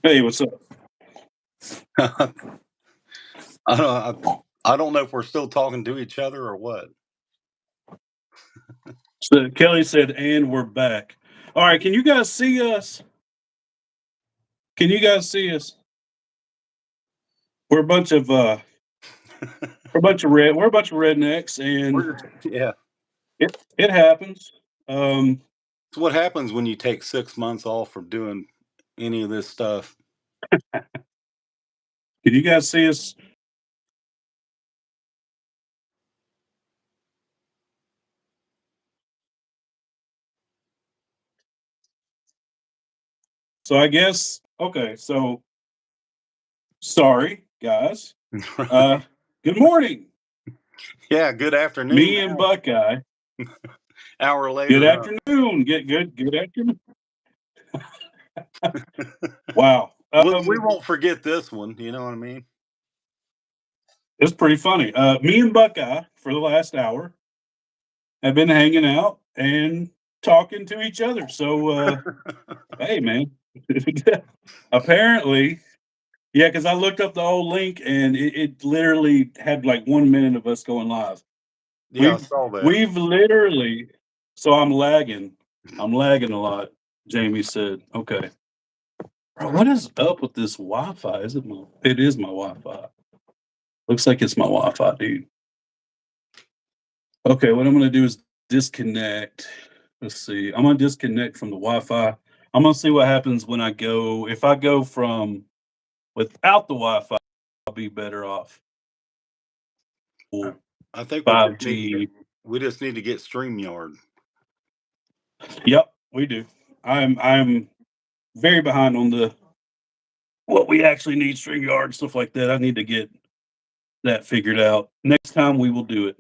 Hey, what's up? I don't know if we're still talking to each other or what. So Kelly said, and we're back. All right, can you guys see us? Can you guys see us? We're a bunch of we're a bunch of rednecks, and Yeah. it happens. Um, It's what happens when you take 6 months off from doing any of this stuff. can you guys see us? So I guess okay. So sorry, guys. Good morning. Yeah, good afternoon. Me and Buckeye. Hour later. Good afternoon. Good afternoon. Wow. We won't forget this one. You know what I mean? It's pretty funny. Me and Buckeye for the last hour have been hanging out and talking to each other. So, hey, man. Apparently, yeah, because I looked up the old link and it literally had like 1 minute of us going live. Yeah, I saw that. We've literally, so I'm lagging. I'm lagging a lot, Jamie said. Okay. Bro, what is up with this Wi-Fi? It is my Wi-Fi. Looks like it's my Wi-Fi, dude. Okay, what I'm gonna do is disconnect. Let's see. I'm gonna disconnect from the Wi-Fi. I'm gonna see what happens when I go. If I go from without the Wi-Fi, I'll be better off. Cool. I think 5G. we just need to get StreamYard. Yep, we do. I'm very behind on the what we actually need, StreamYard, stuff like that. I need to get that figured out. Next time we will do it.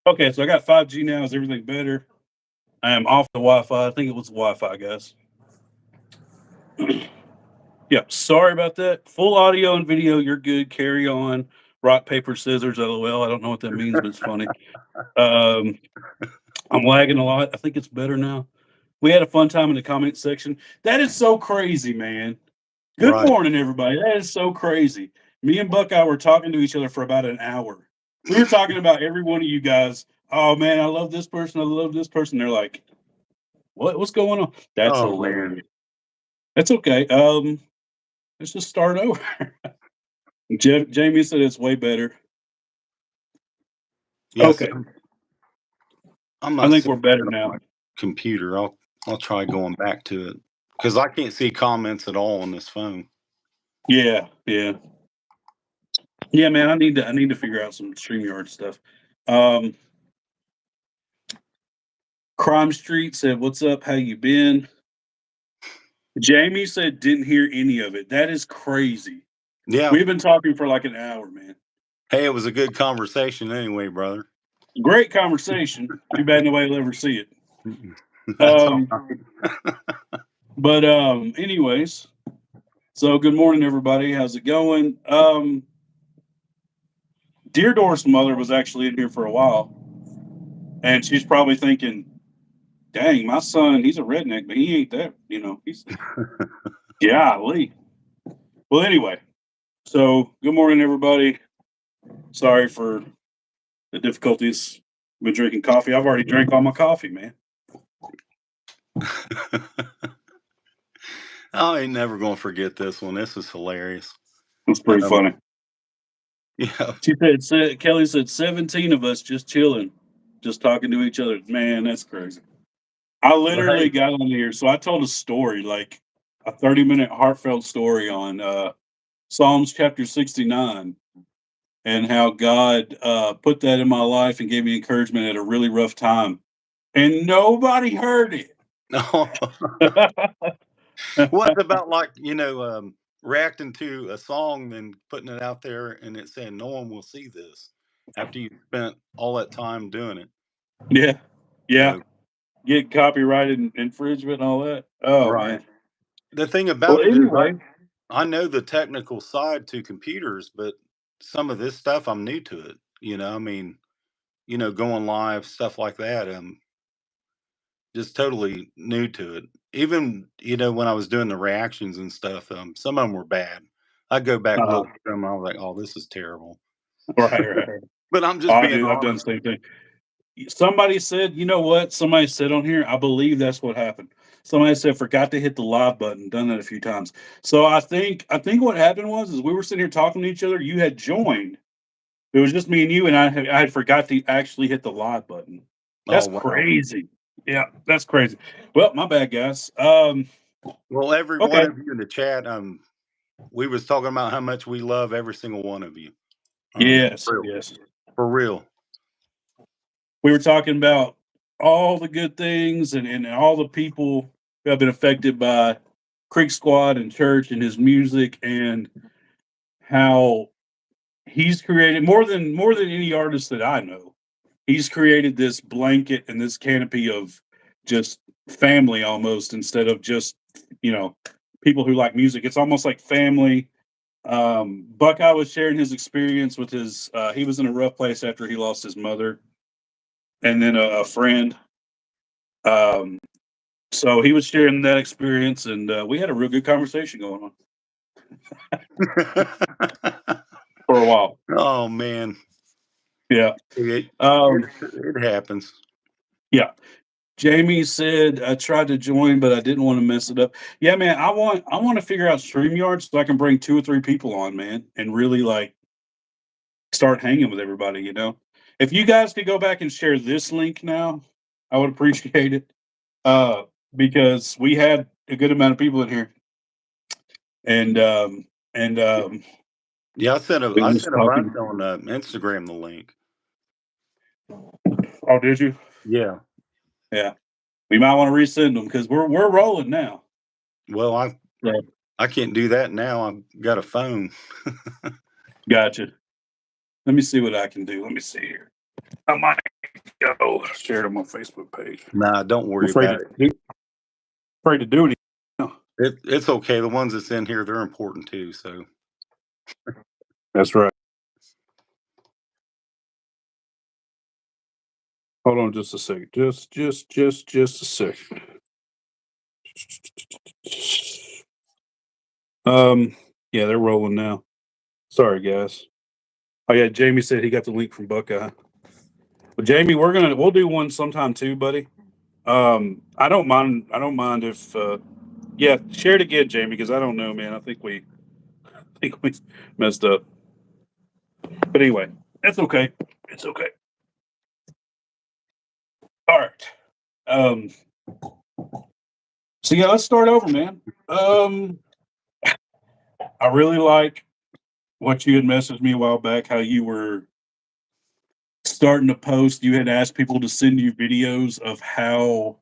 Okay, so I got 5G now. Is everything better? I am off the Wi-Fi. I think it was the Wi-Fi, guys. Yeah, sorry about that. Full audio and video, you're good. Carry on. Rock, paper, scissors, LOL. I don't know what that means, but it's funny. I'm lagging a lot. I think it's better now. We had a fun time in the comment section. That is so crazy, man. Good morning, everybody. That is so crazy. Me and Buckeye were talking to each other for about an hour. We were talking about every one of you guys. Oh man, I love this person. I love this person. They're like, what's going on? That's hilarious. Man. That's okay. Let's just start over. Jamie said it's way better. Yes, okay. I think we're better now. Computer. I'll try going back to it because I can't see comments at all on this phone. Yeah, man. I need to figure out some StreamYard stuff. Crime Street said, "What's up? How you been?" Jamie said, "Didn't hear any of it." That is crazy. Yeah, we've been talking for like an hour, man. Hey, it was a good conversation anyway, brother. Great conversation. Too bad nobody will ever see it. But anyways, so good morning, everybody. How's it going? Deerdorf's mother was actually in here for a while, and she's probably thinking, "Dang, my son, he's a redneck, but he ain't that. He's golly." Well, anyway, so good morning, everybody. Sorry for the difficulties. I've been drinking coffee. I've already drank all my coffee, man. I ain't never gonna forget this one. This is hilarious. It's pretty funny. Yeah. She said, Kelly said 17 of us just chilling, just talking to each other. Man, that's crazy. I literally got on here. So I told a story, like a 30-minute heartfelt story on Psalms chapter 69 and how God put that in my life and gave me encouragement at a really rough time. And nobody heard it. What about like, reacting to a song and putting it out there and it saying no one will see this after you spent all that time doing it? Yeah. So, get copyrighted infringement and all that. Oh, right. Man. The thing about it is I know the technical side to computers, but some of this stuff I'm new to it. I mean, going live, stuff like that. just totally new to it. Even, when I was doing the reactions and stuff, some of them were bad. I'd go back and Uh, look at them, and I was like, "Oh, this is terrible." right. But I'm Oh, just I being do. I've done the honest. same thing. Somebody said, you know what? Somebody said on here, I believe that's what happened. Somebody said forgot to hit the live button. Done that a few times. So I think what happened was is we were sitting here talking to each other. You had joined. It was just me and you, and I had forgot to actually hit the live button. Oh, That's wow. crazy. Yeah, that's crazy. Well, my bad, guys. Well, every one Okay. of you in the chat, we was talking about how much we love every single one of you. Yes, For real. yes. For real. We were talking about all the good things and all the people who have been affected by Creek Squad and church and his music and how he's created more than any artist that I know. He's created this blanket and this canopy of just family almost instead of just you know people who like music. It's almost like family. Buckeye was sharing his experience with his. He was in a rough place after he lost his mother, and then a friend. Um, so he was sharing that experience, and we had a real good conversation going on for a while. Oh, man. Yeah. It, Um, it happens. yeah. Jamie said I tried to join, but I didn't want to mess it up. Yeah, man, I want to figure out StreamYard so I can bring 2 or 3 people on, man, and really like start hanging with everybody. If you guys could go back and share this link now, I would appreciate it. Uh, because we had a good amount of people in here, and Yeah, I sent a we I were just sent a bunch talking. on Instagram the link. Oh, did you? Yeah. Yeah, we might want to resend them because we're rolling now. Well, I Yeah. I can't do that now. I've got a phone. Gotcha. Let me see what I can do. Let me see here. I might go share it on my Facebook page. Nah, don't I'm worry afraid about to it. do, afraid to do it. It's okay. The ones that's in here, they're important too. So That's right. Hold on just a second. Just a second. Um, yeah, they're rolling now. Sorry, guys. Oh yeah, Jamie said he got the link from Buckeye. Well, Jamie, we'll do one sometime too, buddy. I don't mind. I don't mind if yeah, share it again, Jamie, because I don't know, man. I think we messed up. But anyway, that's okay. It's okay. All right. Um, so yeah, let's start over, man. I really like what you had messaged me a while back, how you were starting to post. You had asked people to send you videos of how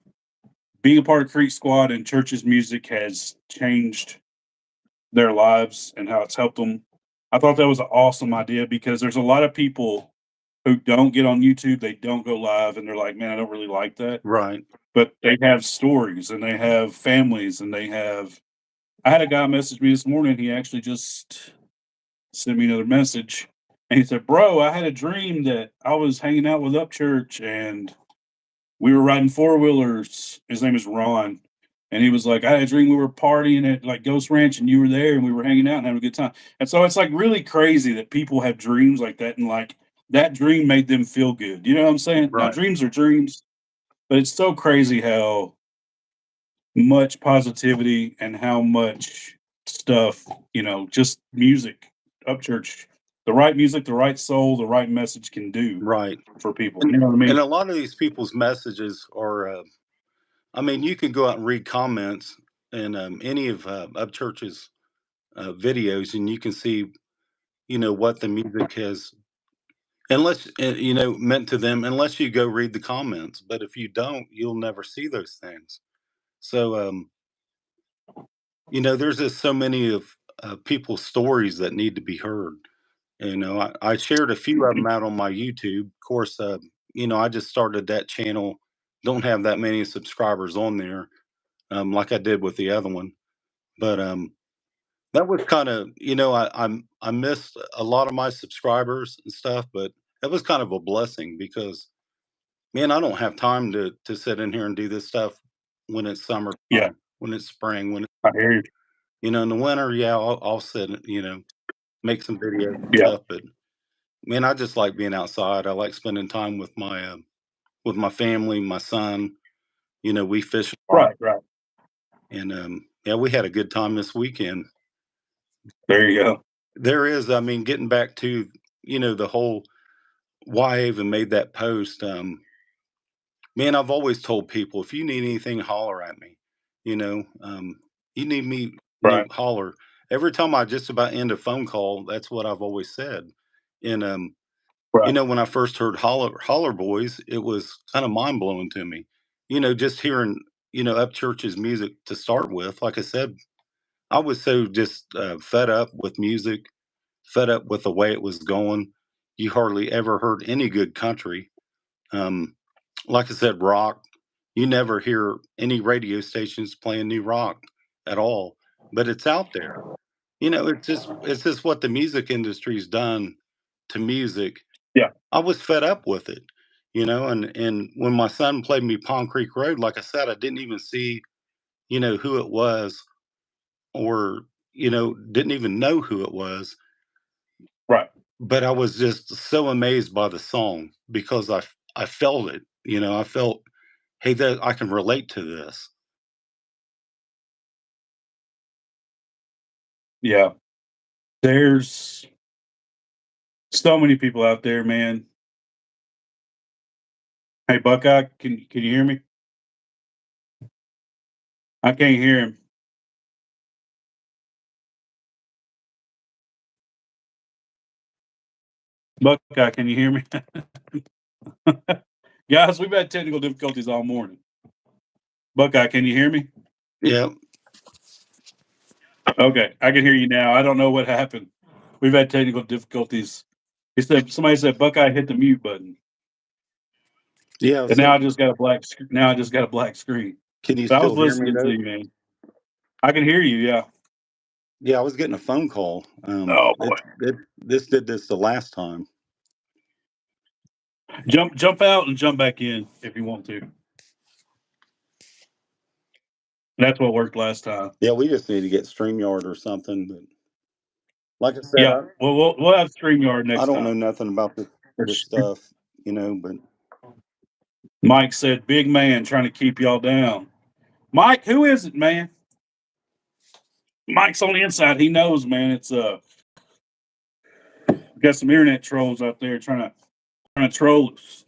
being a part of Creek Squad and church's music has changed their lives and how it's helped them. I thought that was an awesome idea because there's a lot of people who don't get on YouTube, they don't go live, and they're like, man, I don't really like that. right, But they have stories and they have families and they have. I had a guy message me this morning. He actually just sent me another message. And he said, bro, I had a dream that I was hanging out with Upchurch and we were riding four wheelers. His name is Ron. And he was like, I had a dream we were partying at like Ghost Ranch and you were there and we were hanging out and having a good time. And so it's like really crazy that people have dreams like that and like that dream made them feel good. You know what I'm saying? Now, right, dreams are dreams, but it's so crazy how much positivity and how much stuff, just music, Upchurch, the right music, the right soul, the right message can do right. for people. And You know what I and mean? a lot of these people's messages are. I mean, you can go out and read comments in any of Upchurch's videos, and you can see, what the music has, unless meant to them. Unless you go read the comments, but if you don't, you'll never see those things. So, there's just so many of people's stories that need to be heard. I shared a few of them out on my YouTube. Of course, I just started that channel. Don't have that many subscribers on there, like I did with the other one. But that was kind of, I missed a lot of my subscribers and stuff, but that was kind of a blessing because man, I don't have time to sit in here and do this stuff when it's summertime, Yeah, when it's spring, when I hear you. in the winter, yeah, I'll sit, make some videos and Yeah, stuff. But man, I just like being outside. I like spending time with my family, my son. We fish a lot, right, right. and yeah, we had a good time this weekend. There you go. There is, I mean, getting back to the whole why I even made that post. Man, I've always told people if you need anything, holler at me. You know, you need me, Right, holler. Every time I just about end a phone call, that's what I've always said. And right, when I first heard Holler Boys, it was kind of mind blowing to me. Just hearing Upchurch's music to start with. Like I said, I was so just fed up with music, fed up with the way it was going. You hardly ever heard any good country. Um, like I said, rock. You never hear any radio stations playing new rock at all, but it's out there. It's just what the music industry's done to music. yeah, I was fed up with it, and when my son played me Palm Creek Road, like I said, I didn't even see, who it was, or didn't even know who it was, right. but I was just so amazed by the song because I felt it. I felt, hey, that I can relate to this. Yeah, there's so many people out there, man. Hey, Buckeye, can you hear me? I can't hear him. Buckeye, can you hear me? Guys, we've had technical difficulties all morning. Buckeye, can you hear me? Yeah, Okay, I can hear you now. I don't know what happened. We've had technical difficulties. Somebody said Buckeye hit the mute button, yeah. and So now I just got a black. Now I just got a black screen. can you But I was still hear me listening to though? you, man. I can hear you. Yeah. Yeah, I was getting a phone call. Oh boy. This did this the last time. Jump out and jump back in if you want to. That's what worked last time. Yeah, we just need to get StreamYard or something. But like I said, Yeah. Well, we'll have StreamYard I next don't know time. nothing about For this sure. stuff, but Mike said, "Big man trying to keep y'all down." Mike, who is it, man? Mike's on the inside. He knows, man. It's got some internet trolls out there trying to troll us.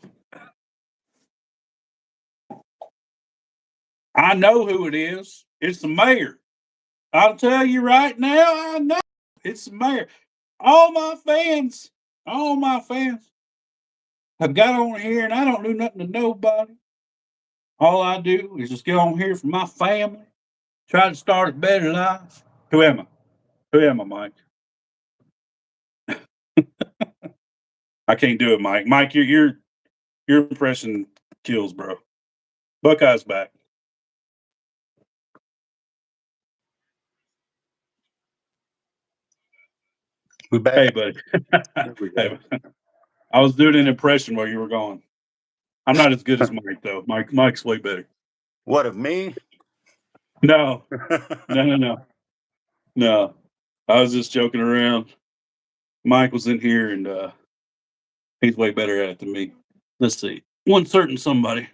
I know who it is. It's the mayor. I'll tell you right now. I know it's the mayor. All my fans, all my fans have got on here, and I don't do nothing to nobody. All I do is just get on here for my family, try to start a better life. Who am I? Who am I, Mike? I can't do it, Mike. Mike, your impression kills, bro. Buckeye's back. we back. Hey, buddy. There we go. Hey, I was doing an impression while you were gone. I'm not as good as Mike though. Mike's way better. What of me? No, no. No. I was just joking around. Mike was in here and he's way better at it than me. Let's see. One certain somebody.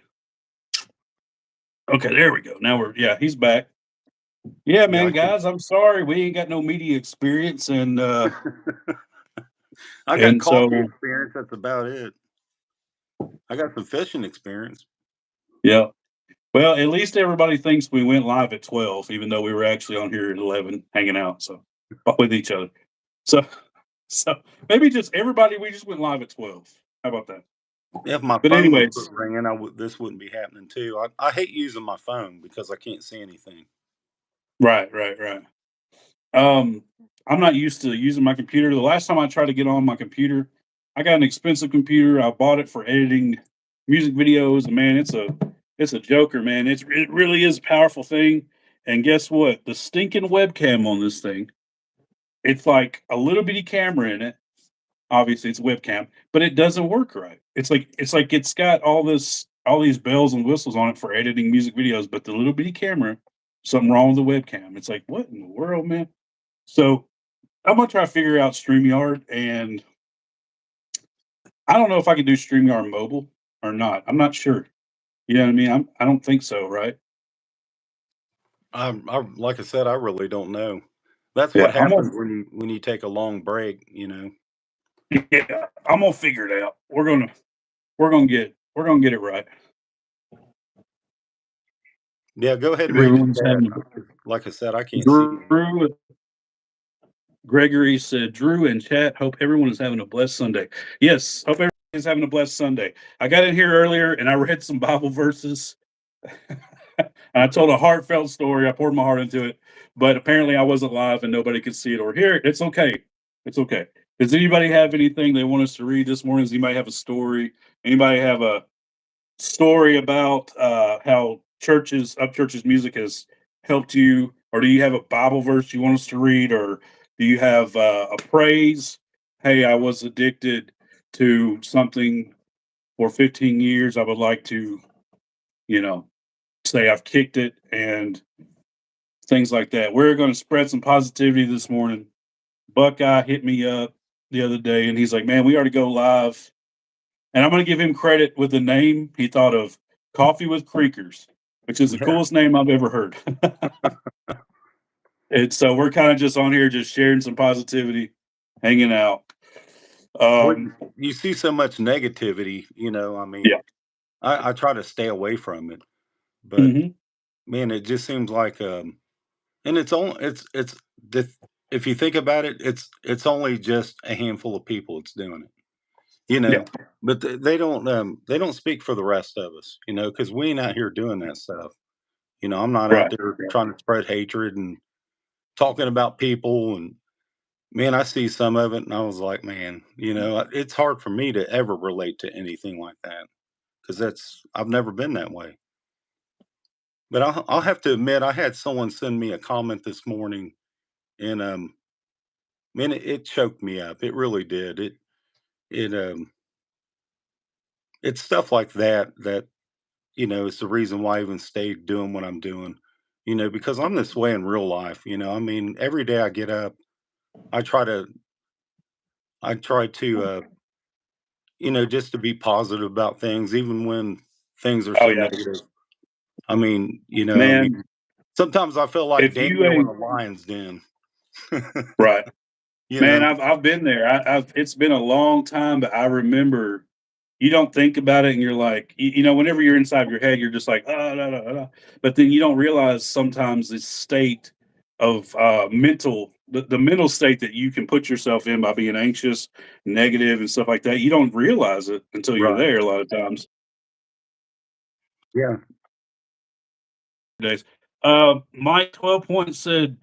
Okay, there we go. Now he's back. Yeah, Yeah, man, guys, I'm sorry we ain't got no media experience I got and so coffee experience. That's about it. I got some fishing experience. yeah. Well, at least everybody thinks we went live at 12, even though we were actually on here at 11 hanging out so with each other. So so maybe just everybody we just went live at 12. How about that? If my But phone would anyways, quit ringing, this wouldn't be happening too. I hate using my phone because I can't see anything. right. Um, I'm not used to using my computer. The last time I tried to get on my computer, I got an expensive computer. I bought it for editing music videos, and man, it's a joker, man. It really is a powerful thing. And guess what? The stinking webcam on this thing, it's like a little bitty camera in it, Obviously, it's a webcam, but it doesn't work right. It's got all these bells and whistles on it for editing music videos, but the little bitty camera, something wrong with the webcam. It's like, what in the world, man? So I'm gonna try to figure out StreamYard, and I don't know if I can do StreamYard mobile or not. I'm not sure. You know what I mean? I don't think so, right? I like I said, I really don't know. That's what Yeah, happens when you take a long break, you know. yeah, I'm gonna figure it out. We're gonna get it right. Yeah, go ahead and read the Everyone's chat. having Like I said, I can't see anything. Drew Gregory said, Drew and chat, hope everyone is having a blessed Sunday. Yes, hope everyone is having a blessed Sunday. I got in here earlier and I read some Bible verses. And I told a heartfelt story. I poured my heart into it, but apparently I wasn't live and nobody could see it or hear it. It's okay. It's okay. Does anybody have anything they want us to read this morning? Does anybody have a story? Anybody have a story about how Upchurch's music has helped you, or do you have a Bible verse you want us to read, or do you have a praise? Hey, I was addicted to something for 15 years. I would like to, you know, say I've kicked it and things like that. We're going to spread some positivity this morning. Buckeye hit me up the other day and he's like, man, we already go live. And I'm going to give him credit with the name. He thought of Coffee with Creekers, which is the Yeah. coolest name I've ever heard. And so we're kind of just on here, just sharing some positivity, hanging out. Well, you see so much negativity, you know. I mean, Yeah. I try to stay away from it, but Hmm. man, it just seems like and it's the if you think about it, it's only just a handful of people that's doing it, you Yeah. know. But they don't speak for the rest of us, you know, because we ain't out here doing that stuff. You know, I'm not out Right. there trying to spread hatred and talking about people. And man, I see some of it, and I was like, man, you know, it's hard for me to ever relate to anything like that because I've never been that way. But I'll have to admit, I had someone send me a comment this morning, and man, it choked me up. It really did. It it's stuff like that that you know is the reason why I even stayed doing what I'm doing. You know, because I'm this way in real life. You know, I mean, every day I get up, I try to I try to you know, just to be positive about things, even when things are Oh so yeah, negative. I mean, you know, I man. mean, sometimes I feel like If you Daniel in ain't a lion's den. right, You man, know, I've been there. I've It's been a long time, but I remember. You don't think about it, and you're like, whenever you're inside your head, you're just like, ah, da, da, da, da. But then you don't realize sometimes this state of the mental state that you can put yourself in by being anxious, negative, and stuff like that. You don't realize it until you're right? there. A lot of times, Yeah. days. Mike 12 Points said,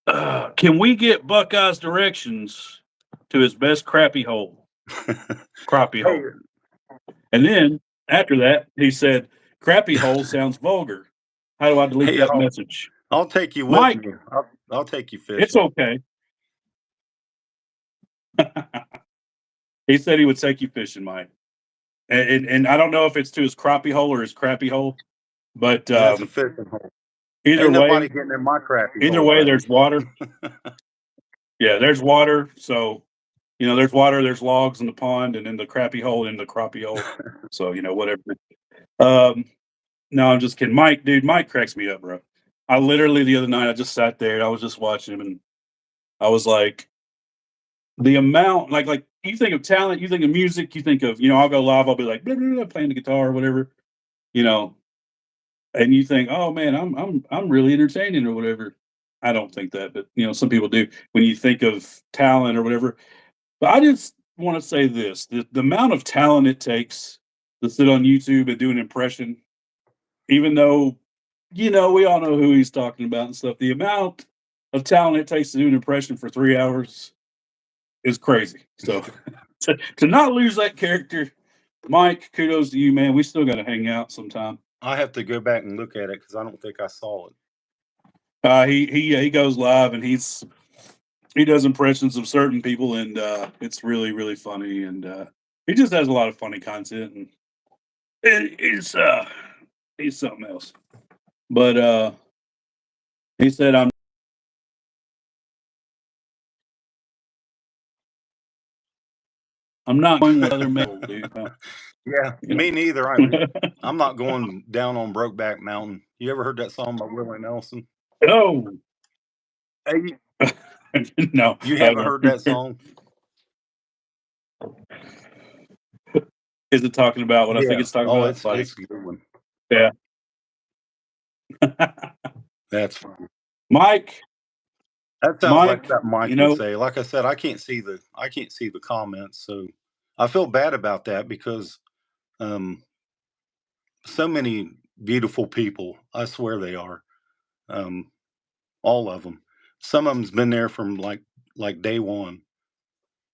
"Can we get Buckeye's directions to his best crappie Hey, hole?" And then after that, he said, "Crappy hole sounds vulgar. How do I delete hey, that message?" I'll take you with Mike, me. I'll take you it's fishing. okay. He said he would take you fishing, Mike. And I don't know if it's to his crappie hole or his crappy hole, but That's a fishing hole. either Ain't nobody way, getting in my crappy either hole, way, buddy. there's water. Yeah, there's water. So there's water, there's logs in the pond, and in the crappy hole, in the crappie hole. So whatever. Um, no, I'm just kidding, Mike. Dude, Mike cracks me up, bro. I literally the other night I just sat there and I was just watching him, and I was like, the amount, like you think of talent, you think of music, you think of, I'll go live, I'll be like blah, blah, blah, playing the guitar or whatever, you know, and you think, oh man, I'm really entertaining or whatever. I don't think that, but some people do when you think of talent or whatever. But I just want to say this: the amount of talent it takes to sit on YouTube and do an impression, even though we all know who he's talking about and stuff. The amount of talent it takes to do an impression for 3 hours is crazy. So to not lose that character, Mike, kudos to you, man. We still got to hang out sometime. I have to go back and look at it because I don't think I saw it. He goes live and he does impressions of certain people, and it's really, really funny. And he just has a lot of funny content, and he's something else. But he said, I'm not going with other men, dude. Yeah, You me neither. know. I'm not going down on Brokeback Mountain. You ever heard that song by Willie Nelson? No, Hey, no, you I haven't haven't. heard that song? Is it talking about what I think Yeah. it's talking Oh, about? it's a good one. Yeah. That's funny. Mike, That sounds like Mike, that you Mike would know, say. Like I said, I can't see the comments, so I feel bad about that because um, so many beautiful people. I swear they are. Um, all of them. Some of them's been there from like day one,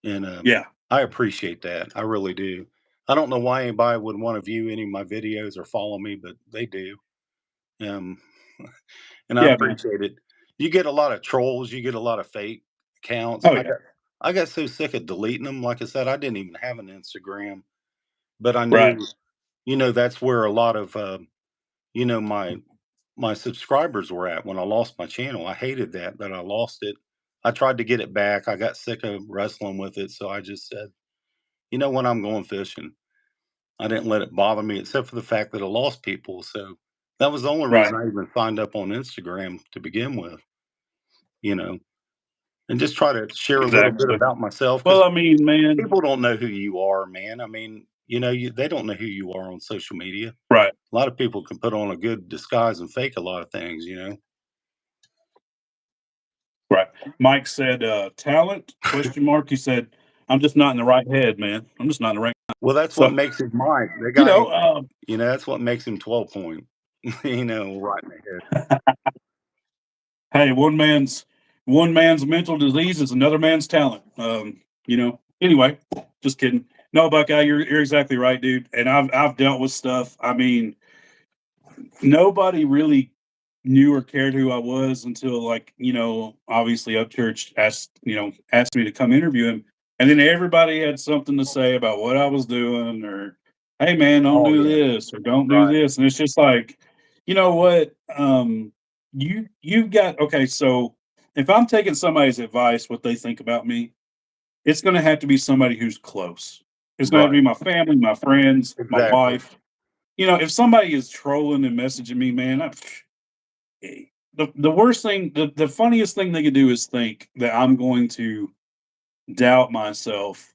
and yeah, I appreciate that. I really do. I don't know why anybody would want to view any of my videos or follow me, but they do. Um, and I yeah, man. appreciate it. You get a lot of trolls, you get a lot of fake accounts. Oh, yeah, I got so sick of deleting them. Like I said, I didn't even have an Instagram, but I right, knew, that's where a lot of my subscribers were at when I lost my channel. I hated that I lost it. I tried to get it back. I got sick of wrestling with it, so I just said, you know what, I'm going fishing. I didn't let it bother me, except for the fact that I lost people. So that was the only right, reason I even signed up on Instagram to begin with, you know, and just try to share a little bit exactly. about myself Well, because I mean, man, people don't know who you are, man. I mean, they don't know who you are on social media. right, A lot of people can put on a good disguise and fake a lot of things. right. Mike said, talent, question mark. He said, I'm just not in the right head, man. I'm just not in the right. Well, that's what So, makes his mind. The you guy, know, that's what makes him 12 point, right in the head. hey, one man's mental disease is another man's talent. Anyway, just kidding. No, Buckeye, you're exactly right, dude. And I've dealt with stuff. I mean, nobody really knew or cared who I was until, like, obviously Upchurch asked me to come interview him. And then everybody had something to say about what I was doing, or hey man, don't Oh, do yeah. this or don't do Right. this. And it's just like, you know what? You've got, okay, so if I'm taking somebody's advice, what they think about me, it's gonna have to be somebody who's close. It's gonna have to Right. be my family, my friends, my Exactly. wife. If somebody is trolling and messaging me, man, the worst thing, the funniest thing they could do is think that I'm going to doubt myself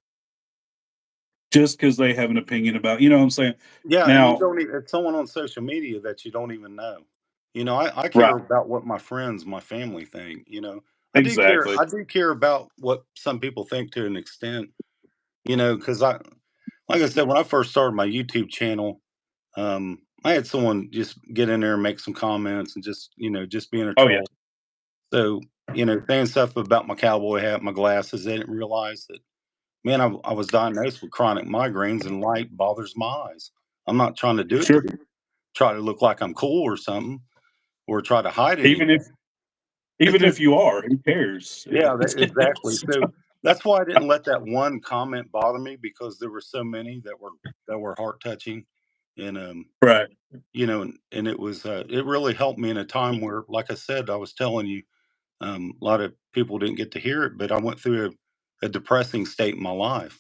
just because they have an opinion about, you know what I'm saying? Yeah, and you Now, don't it's someone on social media that you don't even know. I care right, about what my friends, my family think. exactly. I do care about what some people think to an extent, because like I said, when I first started my YouTube channel, I had someone just get in there and make some comments and just being a Oh yeah, troll. So, saying stuff about my cowboy hat, my glasses, they didn't realize that, man, I was diagnosed with chronic migraines and light bothers my eyes. I'm not trying to do it to sure. try to look like I'm cool or something or try to hide Even if anything. It's even just, if you are, who cares? yeah, exactly. So that's why I didn't let that one comment bother me because there were so many that were heart touching, and right, and it really helped me in a time where, like I said, I was telling you, a lot of people didn't get to hear it, but I went through a depressing state in my life.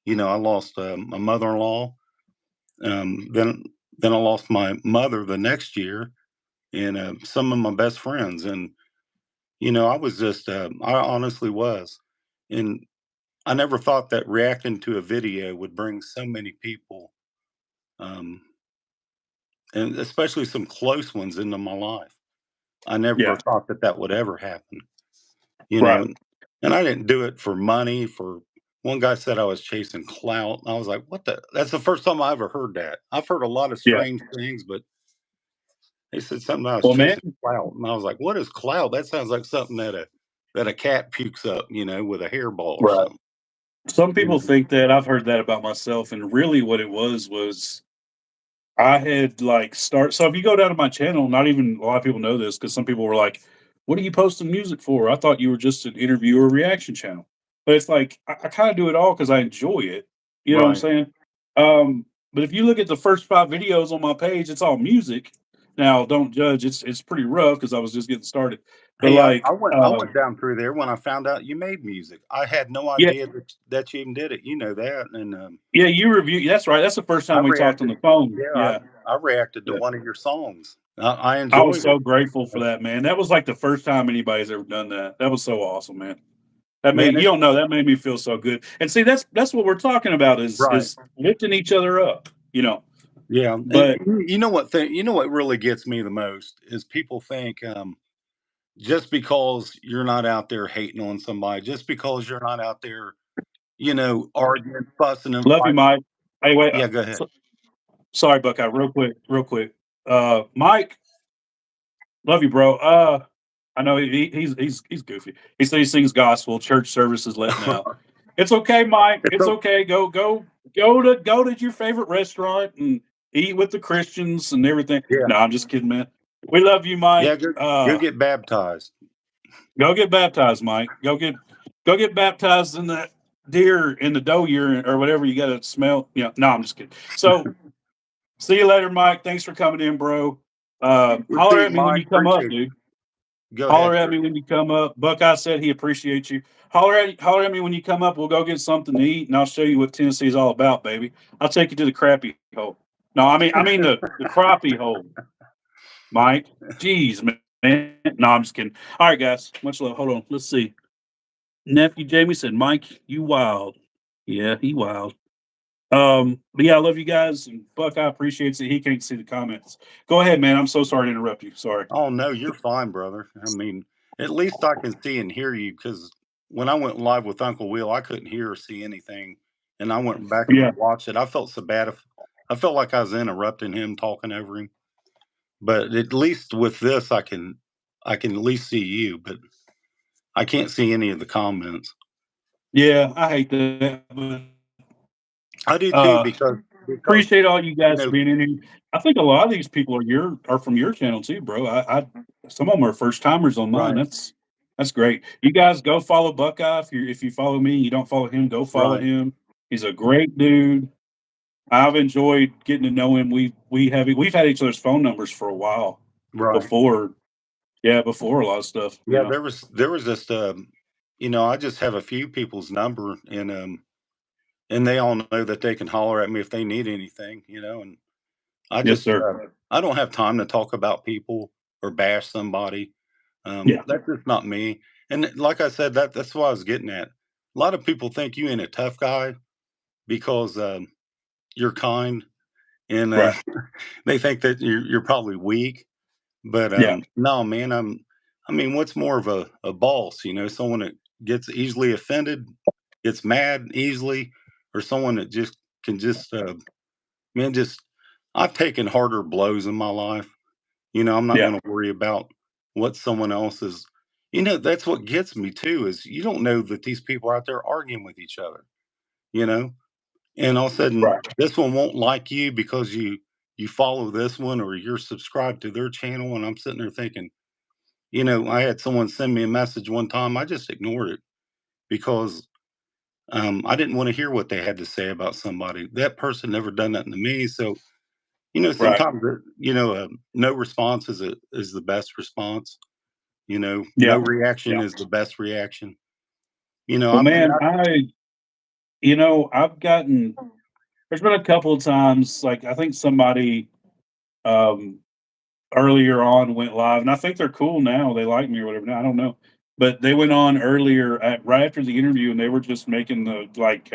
I lost my mother-in-law. Then I lost my mother the next year, and some of my best friends. And I was I honestly was, and I never thought that reacting to a video would bring so many people, um, and especially some close ones into my life. I never yeah, thought that would ever happen. You know, right, and I didn't do it for money. For one guy said I was chasing clout. I was like, "What the?" That's the first time I ever heard that. I've heard a lot of yeah. strange things, but they said something I was Well, man, chasing clout, and I was like, "What is clout? That sounds like something that a cat pukes up, with a hairball or right. something." Some You people know? think that. I've heard that about myself, and really, what it was I had like start. So if you go down to my channel, not even a lot of people know this because some people were like, what are you posting music for? I thought you were just an interview or reaction channel. But it's like I kind of do it all because I enjoy it. You know what I'm Right. saying? But if you look at the first 5 videos on my page, it's all music. Now, don't judge. It's pretty rough because I was just getting started. But Hey, like, I went down through there when I found out you made music. I had no yeah, idea that you even did it. You know that, and yeah, you review. That's right. That's the first I time we talked on reacted. the phone. Yeah, Yeah, I reacted to yeah. one of your songs. I I was enjoyed it. so grateful for that, man. That was like the first time anybody's ever done that. That was so awesome, man. That Man, made you it don't know that made me feel so good. And see, that's what we're talking about right. is lifting each other up. You know, Yeah, and but you know what really gets me the most is people think just because you're not out there hating on somebody, just because you're not out there, arguing, fussing, and love you, fighting. Mike. Hey, wait. Yeah, go ahead. Sorry, Buckeye. Real quick. Mike, love you, bro. I know he's goofy. He says he sings gospel. Church services letting out. It's okay, Mike. It's It's okay. okay. Go to your favorite restaurant and eat with the Christians and everything. Yeah, No, I'm just kidding, man. We love you, yeah. Mike. Go get baptized. Go get baptized, Mike. Go get baptized in the deer in the doe urine or whatever you got to smell. Yeah, no, I'm just kidding. So see you later, Mike. Thanks for coming in, bro. We'll see Holler you, at me when Mike. you come up, Appreciate dude. you. Go Holler ahead, at sir. me when you come up. Buckeye said he appreciates you. Holler at me when you come up. We'll go get something to eat, and I'll show you what Tennessee's all about, baby. I'll take you to the crappie hole. No, I mean the crappie hole, Mike. Jeez, man. No, I'm just kidding. All right, guys. Much love. Hold on. Let's see. Nephew Jamie said, "Mike, you wild." Yeah, he wild. But yeah, I love you guys, and Buckeye appreciates it. He can't see the comments. Go ahead, man. I'm so sorry to interrupt you. Sorry. Oh no, you're fine, brother. I mean, at least I can see and hear you because when I went live with Uncle Will, I couldn't hear or see anything, and I went back and Yeah, watched it. I felt so bad. If I felt like I was interrupting him, talking over him. But at least with this, I can at least see you, but I can't see any of the comments. yeah. I hate that, but I do too uh, because appreciate all you you guys know being in here. I think a lot of these people are from your channel too, bro. I some of them are first timers on mine. right, That's great. You guys go follow Buckeye. If you follow me and you don't follow him, go follow right, him. He's a great dude. I've enjoyed getting to know him. We've had each other's phone numbers for a while right. before. Yeah, before a lot of stuff. You Yeah, know. there was just I just have a few people's number and they all know that they can holler at me if they need anything, and I Yes, just sir. I don't have time to talk about people or bash somebody. Yeah. That's just not me. And like I said, that's what I was getting at. A lot of people think you ain't a tough guy because you're kind, and Right. they think that you're probably weak. But Yeah. no, man, I mean, what's more of a boss? Someone that gets easily offended, gets mad easily, or someone that just can just man, just I've taken harder blows in my life. I'm not Yeah. going to worry about what someone else is. That's what gets me too is you don't know that these people are out there arguing with each other. You know, and all of a sudden Right. this one won't like you because you follow this one or you're subscribed to their channel, and I'm sitting there thinking, I had someone send me a message one time. I just ignored it because I didn't want to hear what they had to say about somebody. That person never done nothing to me. So, Right. sometimes, no response is the best response. No Yeah. reaction Yeah. is the best reaction. Well, man, I've gotten there's been a couple of times, like I think somebody um earlier on went live, and I think they're cool now. They like me or whatever. Now, I don't know. But they went on earlier right after the interview and they were just making the like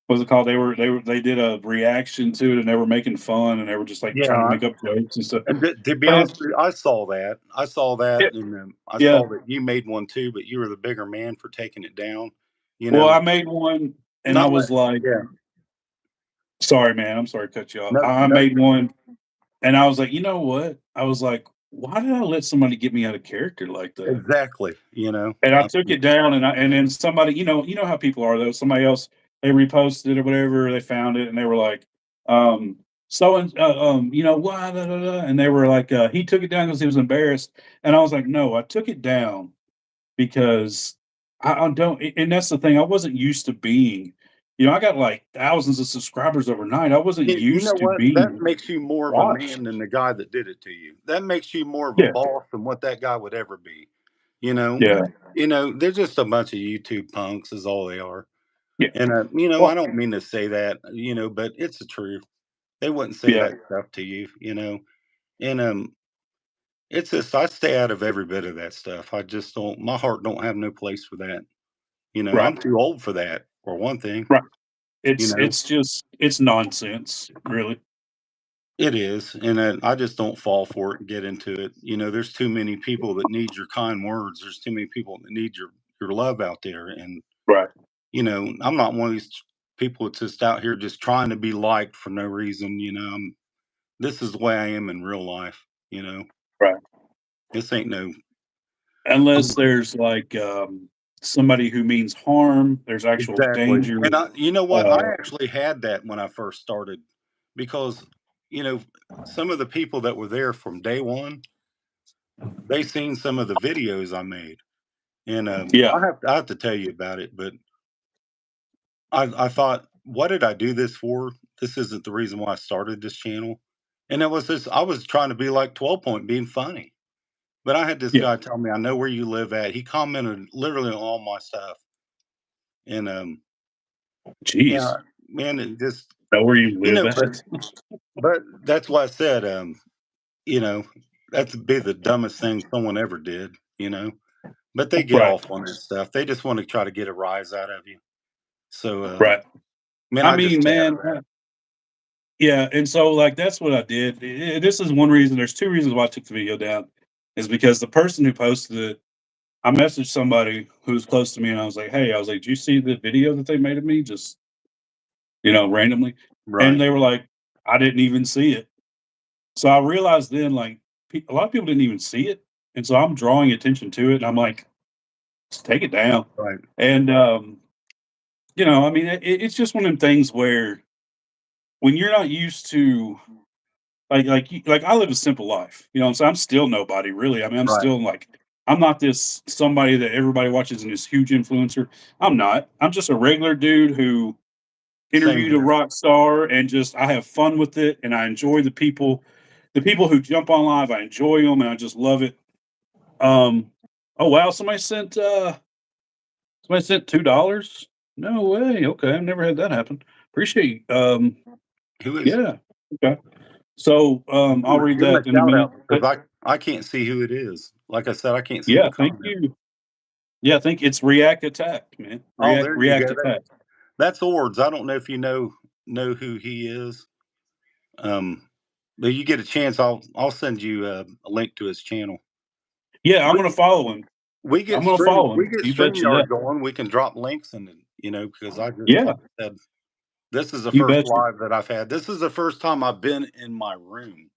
what's it called? They did a reaction to it and they were making fun and they were just like trying to Yeah. make up jokes and stuff. And to be But honest it's with you, I saw that. I saw that, it, and I yeah. saw that you made one too, but you were the bigger man for taking it down. You Well, know, I made one and I not let. was like, Yeah. sorry, man, I'm sorry to cut you off. No. I No. made one and I was like, you know what? I was like, why did I let somebody get me out of character like that? Exactly. And I I took mean, it down, and then somebody, you know how people are though. Somebody else they reposted it or whatever, they found it, and they were like, um, so and why, and they were like, he took it down because he was embarrassed, and I was like, no, I took it down because I don't, and that's the thing. I wasn't used to being, I got like thousands of subscribers overnight. I wasn't You know used to what? That being makes you more of a watched. man than the guy that did it to you. That makes you more of a Yeah, boss than what that guy would ever be. You know, yeah, they're just a bunch of YouTube punks, is all they are. yeah. And I Well, don't mean to say that, but it's the truth. They wouldn't say yeah, that stuff to you. And it's just I stay out of every bit of that stuff. I just don't. My heart don't have no place for that. right, I'm too old for that. For one thing, right. you It's know. it's just it's nonsense, really. It is, and I just don't fall for it and get into it. There's too many people that need your kind words. There's too many people that need your love out there, and Right, I'm not one of these people that's just out here just trying to be liked for no reason. This is the way I am in real life. right. This ain't no Unless there's like somebody who means harm, there's actual exactly. danger. And you know what? I Uh, actually had that when I first started because you know some of the people that were there from day one, they seen some of the videos I made. And, yeah, I have to tell you about it, but I thought, "What did I do this for? This isn't the reason why I started this channel." And it was just I was trying to be like 12 Point, being funny. But I had this yeah. guy tell me, "I know where you live at." He commented literally on all my stuff. And, yeah, Jeez, man, it just know where you live but at? that's why I said, you know, that'd be the dumbest thing someone ever did. But they get Right, off on that stuff. They just wanna try to get a rise out of you. So, right. man, I I just mean, stay out man, of that. yeah. And so, like, that's what I did. This is one reason. There's two reasons why I took the video down. Is because the person who posted it, I messaged somebody who's close to me, and I was like, "Hey," I was like, "Do you see the video that they made of me?" Just randomly, and Right, they were like, "I didn't even see it." So I realized then, like, a lot of people didn't even see it, and so I'm drawing attention to it, and I'm like, "Just take it down." right, And I mean, it's just one of them things where when you're not used to like I live a simple life, so I'm still nobody really. I mean, I'm right. still like I'm not this somebody that everybody watches and this huge influencer. I'm not. I'm just a regular dude who Same interviewed a here. rock star and just I have fun with it and I enjoy the people who jump on live. I enjoy them and I just love it. Um, oh wow, somebody sent $2. No way. Okay, I've never had that happen. Appreciate. Who is it? Yeah. Okay. So I'll read Give him that a in a shout minute. out because But I can't see who it is. Like I said, I can't see the yeah, thank comment. you. Yeah, I think it's React Attack, man. Oh, React there you React go. Attack. That's Ords. I don't know if you know who he is. Um, but you get a chance, I'll send you a link to his channel. Yeah, I'm We gonna follow him. we get I'm gonna follow we him. get You betcha that. StreamYard going. We can drop links in it, because I just Yeah, like I said, this is the you first betcha. live that I've had. This is the first time I've been in my room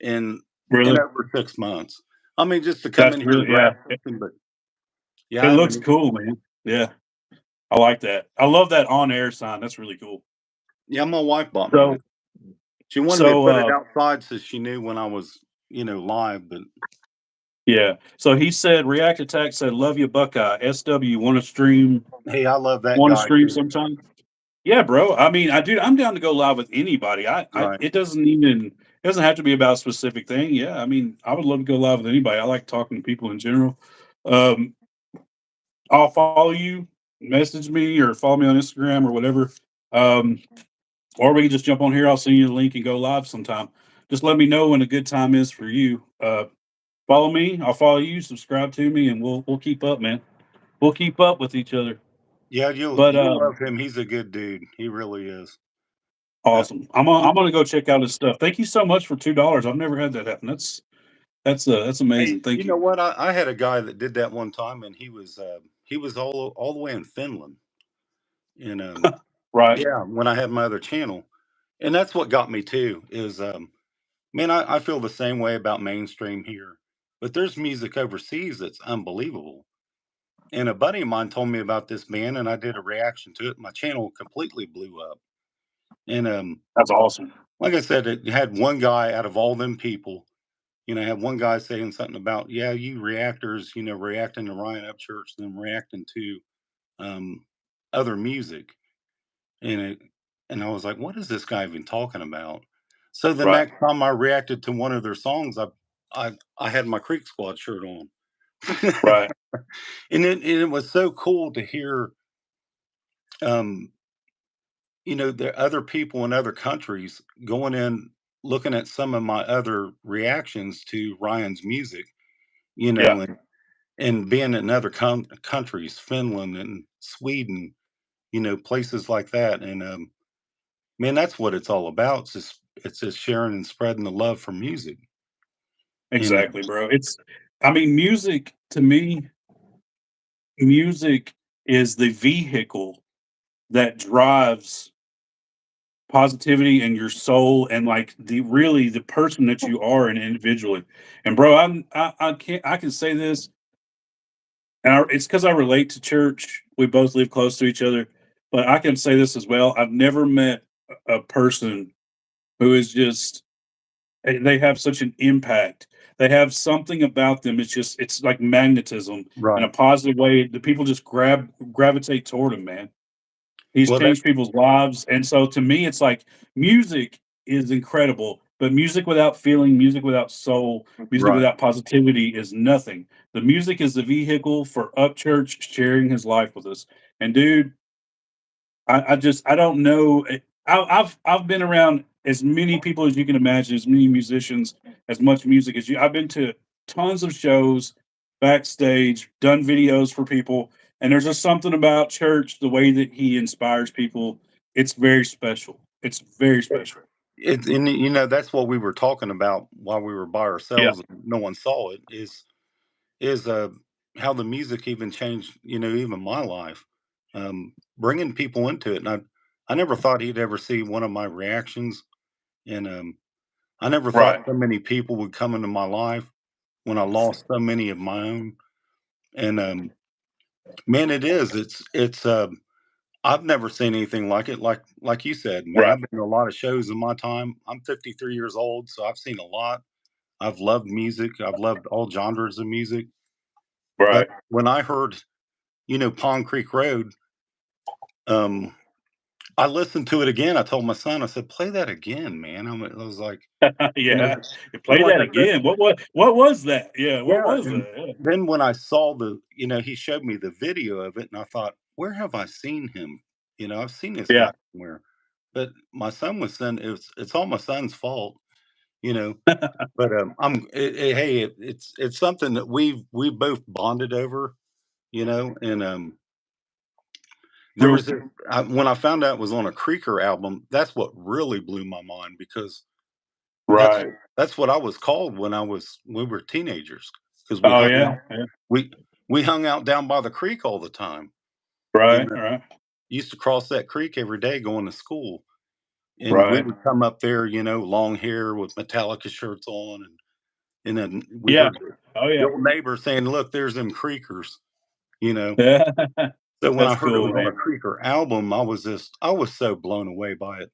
in Really. over 6 months. I mean, just to come That's in here and really yeah. grab something, but yeah, It I looks haven't. cool, man. Yeah, I like that. I love that on air sign. That's really cool. Yeah, my wife bought me that. So She wanted me to so put it outside so she knew when I was, live. But yeah. So he said React Attack said love you Buckeye. SW hey, I love that want to guy stream too. sometime? Yeah, bro. I mean, I'm down to go live with anybody. Right. It doesn't have to be about a specific thing. Yeah, I mean, I would love to go live with anybody. I like talking to people in general. Um, I'll follow you, message me, or follow me on Instagram or whatever. Um, or we can just jump on here. I'll send you the link and go live sometime. Just let me know when a good time is for you. Follow me. I'll follow you. Subscribe to me, and we'll keep up, man. We'll keep up with each other. Yeah, you'll But you'll love him. He's a good dude. He really is. Uh, awesome. I'm gonna go check out his stuff. Thank you so much for $2. I've never had that happen. That's hey, amazing. Thank you know you. what? I had a guy that did that one time, and he was all the way in Finland. And Right. yeah, when I had my other channel, and that's what got me too. Is man, I feel the same way about mainstream here, but there's music overseas that's unbelievable. And a buddy of mine told me about this band, and I did a reaction to it. My channel completely blew up. And That's awesome. like I said, it had one guy out of all them people. Had one guy saying something about, yeah, you reactors, reacting to Ryan Upchurch, then reacting to um, other music, and I was like, what is this guy even talking about? So the Right. next time I reacted to one of their songs, I had my Creek Squad shirt on, Right. and it was so cool to hear, um, the other people in other countries going in, looking at some of my other reactions to Ryan's music, Yeah. and being in other countries, Finland and Sweden, places like that. And man, that's what it's all about. It's just sharing and spreading the love for music. And Exactly, bro. I mean, music to me, music is the vehicle that drives positivity in your soul and like the person that you are and individually. And bro, I can say this, and it's because I relate to church. We both live close to each other, but I can say this as well. I've never met a person who is just they have such an impact. They have something about them. It's like magnetism in a right. positive way. The people just gravitate toward him, man. He's Well, that changed people's lives, and so to me, it's like music is incredible, but music without feeling, music without soul, music right. without positivity is nothing. The music is the vehicle for Upchurch sharing his life with us. And dude, I don't know. I've been around as many people as you can imagine, as many musicians, as much music as you. I've been to tons of shows, backstage, done videos for people, and there's just something about church, the way that he inspires people. It's very special. It's very special. and that's what we were talking about while we were by Yeah. ourselves. And no one saw it. Is how the music even changed. Even my life, bringing people into it. And I never thought he'd ever see one of my reactions, and I never thought Right. so many people would come into my life when I lost so many of my own. And man, it is. It's. I've never seen anything like it. Like you said, man, Right. I've been to a lot of shows in my time. I'm 53 years old, so I've seen a lot. I've loved music. I've loved all genres of music. But Right. when I heard, Pond Creek Road, um, I listened to it again. I told my son, I said, "Play that again, man." I was like, you know, Yeah. You well, play like that I said, again. What was that? Yeah. What yeah. was And that? Yeah. then when I saw he showed me the video of it, and I thought, where have I seen him? I've seen this Yeah. guy somewhere. But my son was saying it's all my son's fault, you know. But hey, it's something that we both bonded over, and there Real was when I found out it was on a Creeker album, that's what really blew my mind because that's right. that's what I was called when we were teenagers because Oh yeah. Yeah. we we hung out down by the creek all the time, and Right. Right. used to cross that creek every day going to school, and we Right. would come up there, long hair with Metallica shirts on, and then we Yeah. heard Oh the yeah. old neighbor saying, "Look, there's them creekers," you know. Yeah. So when I That's heard it cool, was on a man. Creeker album, I was so blown away by it.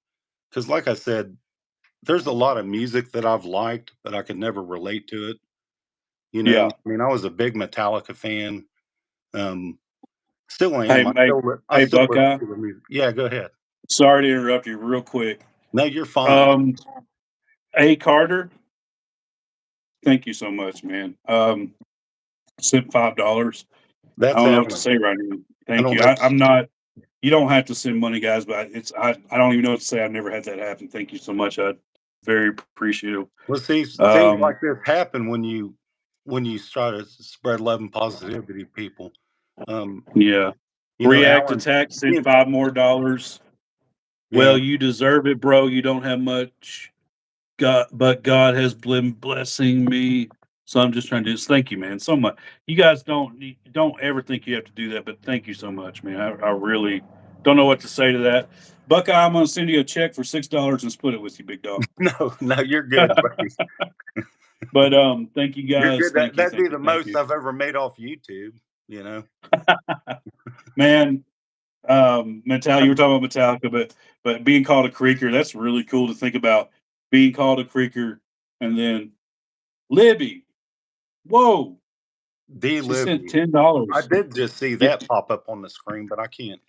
Because, like I said, there's a lot of music that I've liked, but I could never relate to it. Yeah. I mean, I was a big Metallica fan. Um, Still Hey, am. hey, I hey, still listen Buckeye. to the music. Yeah, go ahead. Sorry to interrupt you real quick. No, you're fine. Um, A Carter, thank you so much, man. Sent $5. I That's don't know what to Alan. say right now. I Thank don't you. know. I'm not. You don't have to send money, guys, but I don't even know what to say. I've never had that happen. Thank you so much. I very appreciative. Well, see, things Um, like this happen when you try to spread love and positivity to people. Um, yeah. React Alan, Attack he sent $5 more. Well, yeah. you deserve it, bro. You don't have much. God, but God has been blessing me. So I'm just trying to just thank you, man, so much. You guys don't ever think you have to do that, but thank you so much, man. I really don't know what to say to that. Buckeye, I'm gonna send you a check for $6 and split it with you, big dog. No, no, you're good, buddy. But thank you You're guys. good. Thank you, That'd be thank you, the thank most you. I've ever made off YouTube, you know? Man, Metallica. You were talking about Metallica, but being called a creaker, that's really cool to think about. Being called a creaker, and then Libby. Whoa, D. she sent Libby. I $10. did just see Yeah, that pop up on the screen, but I can't.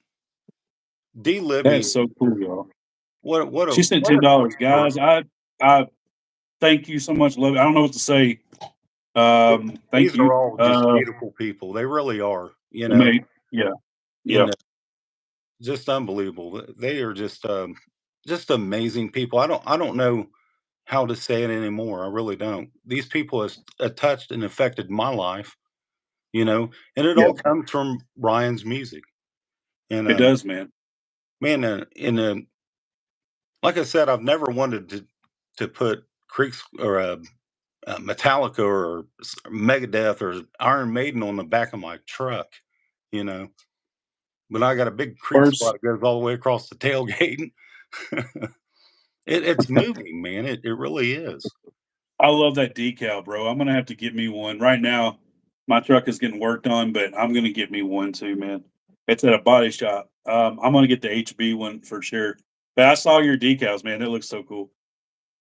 D. that Libby. is so cool, y'all. She sent What a $10, sweet girl. guys. I thank you so much, Libby. I don't know what to say. Thank These are you. all just beautiful people. They really are. Mate, yeah, You yeah, know, just unbelievable. They are just amazing people. I don't know how to say it anymore. I really don't. These people have touched and affected my life. And it yeah. all comes from Ryan's music. And It does, man. man, like I said, I've never wanted to put Creeks or Metallica or Megadeth or Iron Maiden on the back of my truck. You know, but I got a big creek squad First, that goes all the way across the tailgate. It's moving, man. It really is. I love that decal, bro. I'm gonna have to get me one right now. My truck is getting worked on, but I'm gonna get me one too, man. It's at a body shop. I'm gonna get the HB one for sure. But I saw your decals, man. That looks so cool.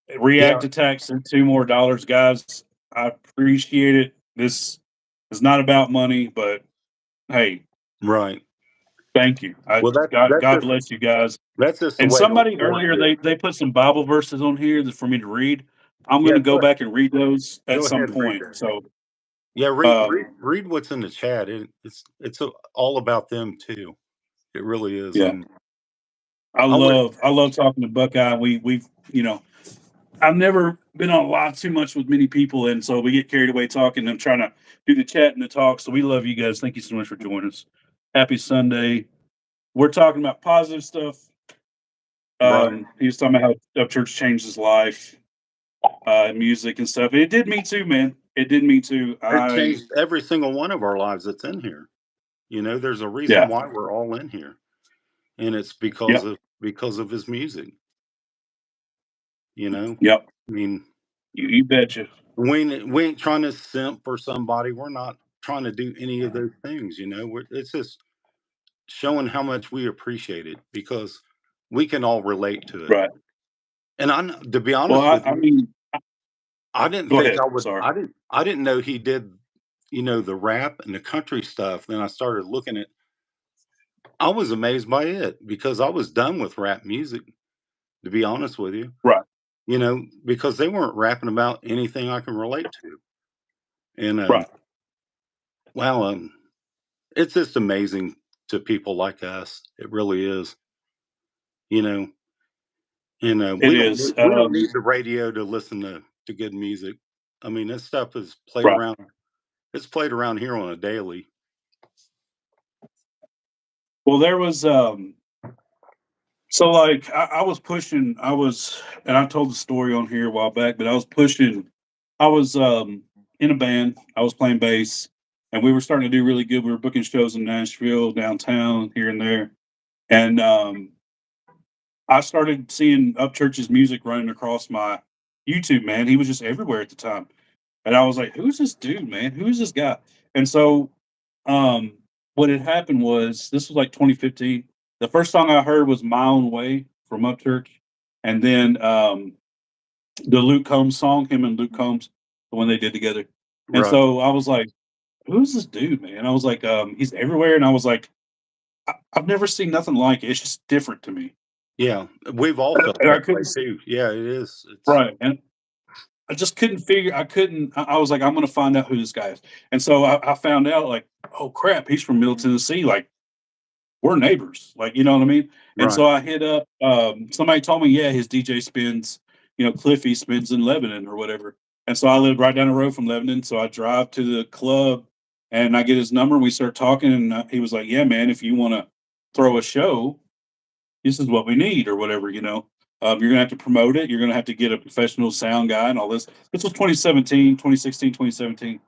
Yeah, React Attack sent $2 more, guys. I appreciate it. This is not about money, but hey, right. thank you. Well, God bless you guys. that's just the And way the somebody Lord earlier is. they put some Bible verses on here for me to read. I'm Yeah, gonna go back and read those at go some ahead and read point. that. So Yeah, um read what's in the chat. It's all about them too. It really is. yeah. I would. I love talking to Buckeye. We've I've never been on a lot too much with many people, and so we get carried away talking and trying to do the chat and the talk. So we love you guys. Thank you so much for joining us. Happy Sunday. We're talking about positive stuff. Right. He was talking about how Upchurch changed his life, music and stuff. It did me too, man. It did me too. It changed every single one of our lives that's in here. There's a reason Yeah, why we're all in here, and it's yep, because of his music. You know, yep. I mean, You betcha. we ain't trying to simp for somebody. We're not trying to do any of those things. It's just showing how much we appreciate it because we can all relate to it. Right. And to be Well, honest with I you, mean, I didn't go think ahead. I would. Sorry. I didn't know he did. The rap and the country stuff. Then I started looking at. I was amazed by it because I was done with rap music. To be honest with you, Right. because they weren't rapping about anything I can relate to. And Right. wow, it's just amazing to people like us. It really is. You know, and It we don't is. need, we don't need the radio to listen to good music. I mean, this stuff is played Right. around. It's played around here on a daily. Well, there was so like I was pushing. I was, and I told the story on here a while back, but I was pushing. I was in a band. I was playing bass, and we were starting to do really good. We were booking shows in Nashville, downtown, here and there, and I started seeing Upchurch's music running across my YouTube. Man, he was just everywhere at the time. And I was like, "Who's this dude, man? Who's this guy?" And so, um, what had happened was this was like 2015. The first song I heard was "My Own Way" from Upchurch, and then the Luke Combs song, him and Luke Combs, the one they did together. And Right. so I was like, "Who's this dude, man?" I was like, "He's everywhere," and I was like, I've never seen nothing like it. It's just different to me." Yeah, we've all felt And I that couldn't way too. Yeah, it is. It's right, and I just couldn't figure. I couldn't. I was like, I'm going to find out who this guy is. And so I found out, like, oh crap, he's from Middle Tennessee. Like, we're neighbors. Like, you know what I mean? And right. so I hit up. Somebody told me, yeah, his DJ spins. Cliffy spins in Lebanon or whatever. And so I lived right down the road from Lebanon. So I drive to the club, and I get his number. We start talking, and he was like, yeah, man, if you want to throw a show, this is what we need or whatever, you're gonna have to promote it. You're gonna have to get a professional sound guy and all this. This was 2017, 2016, 2017.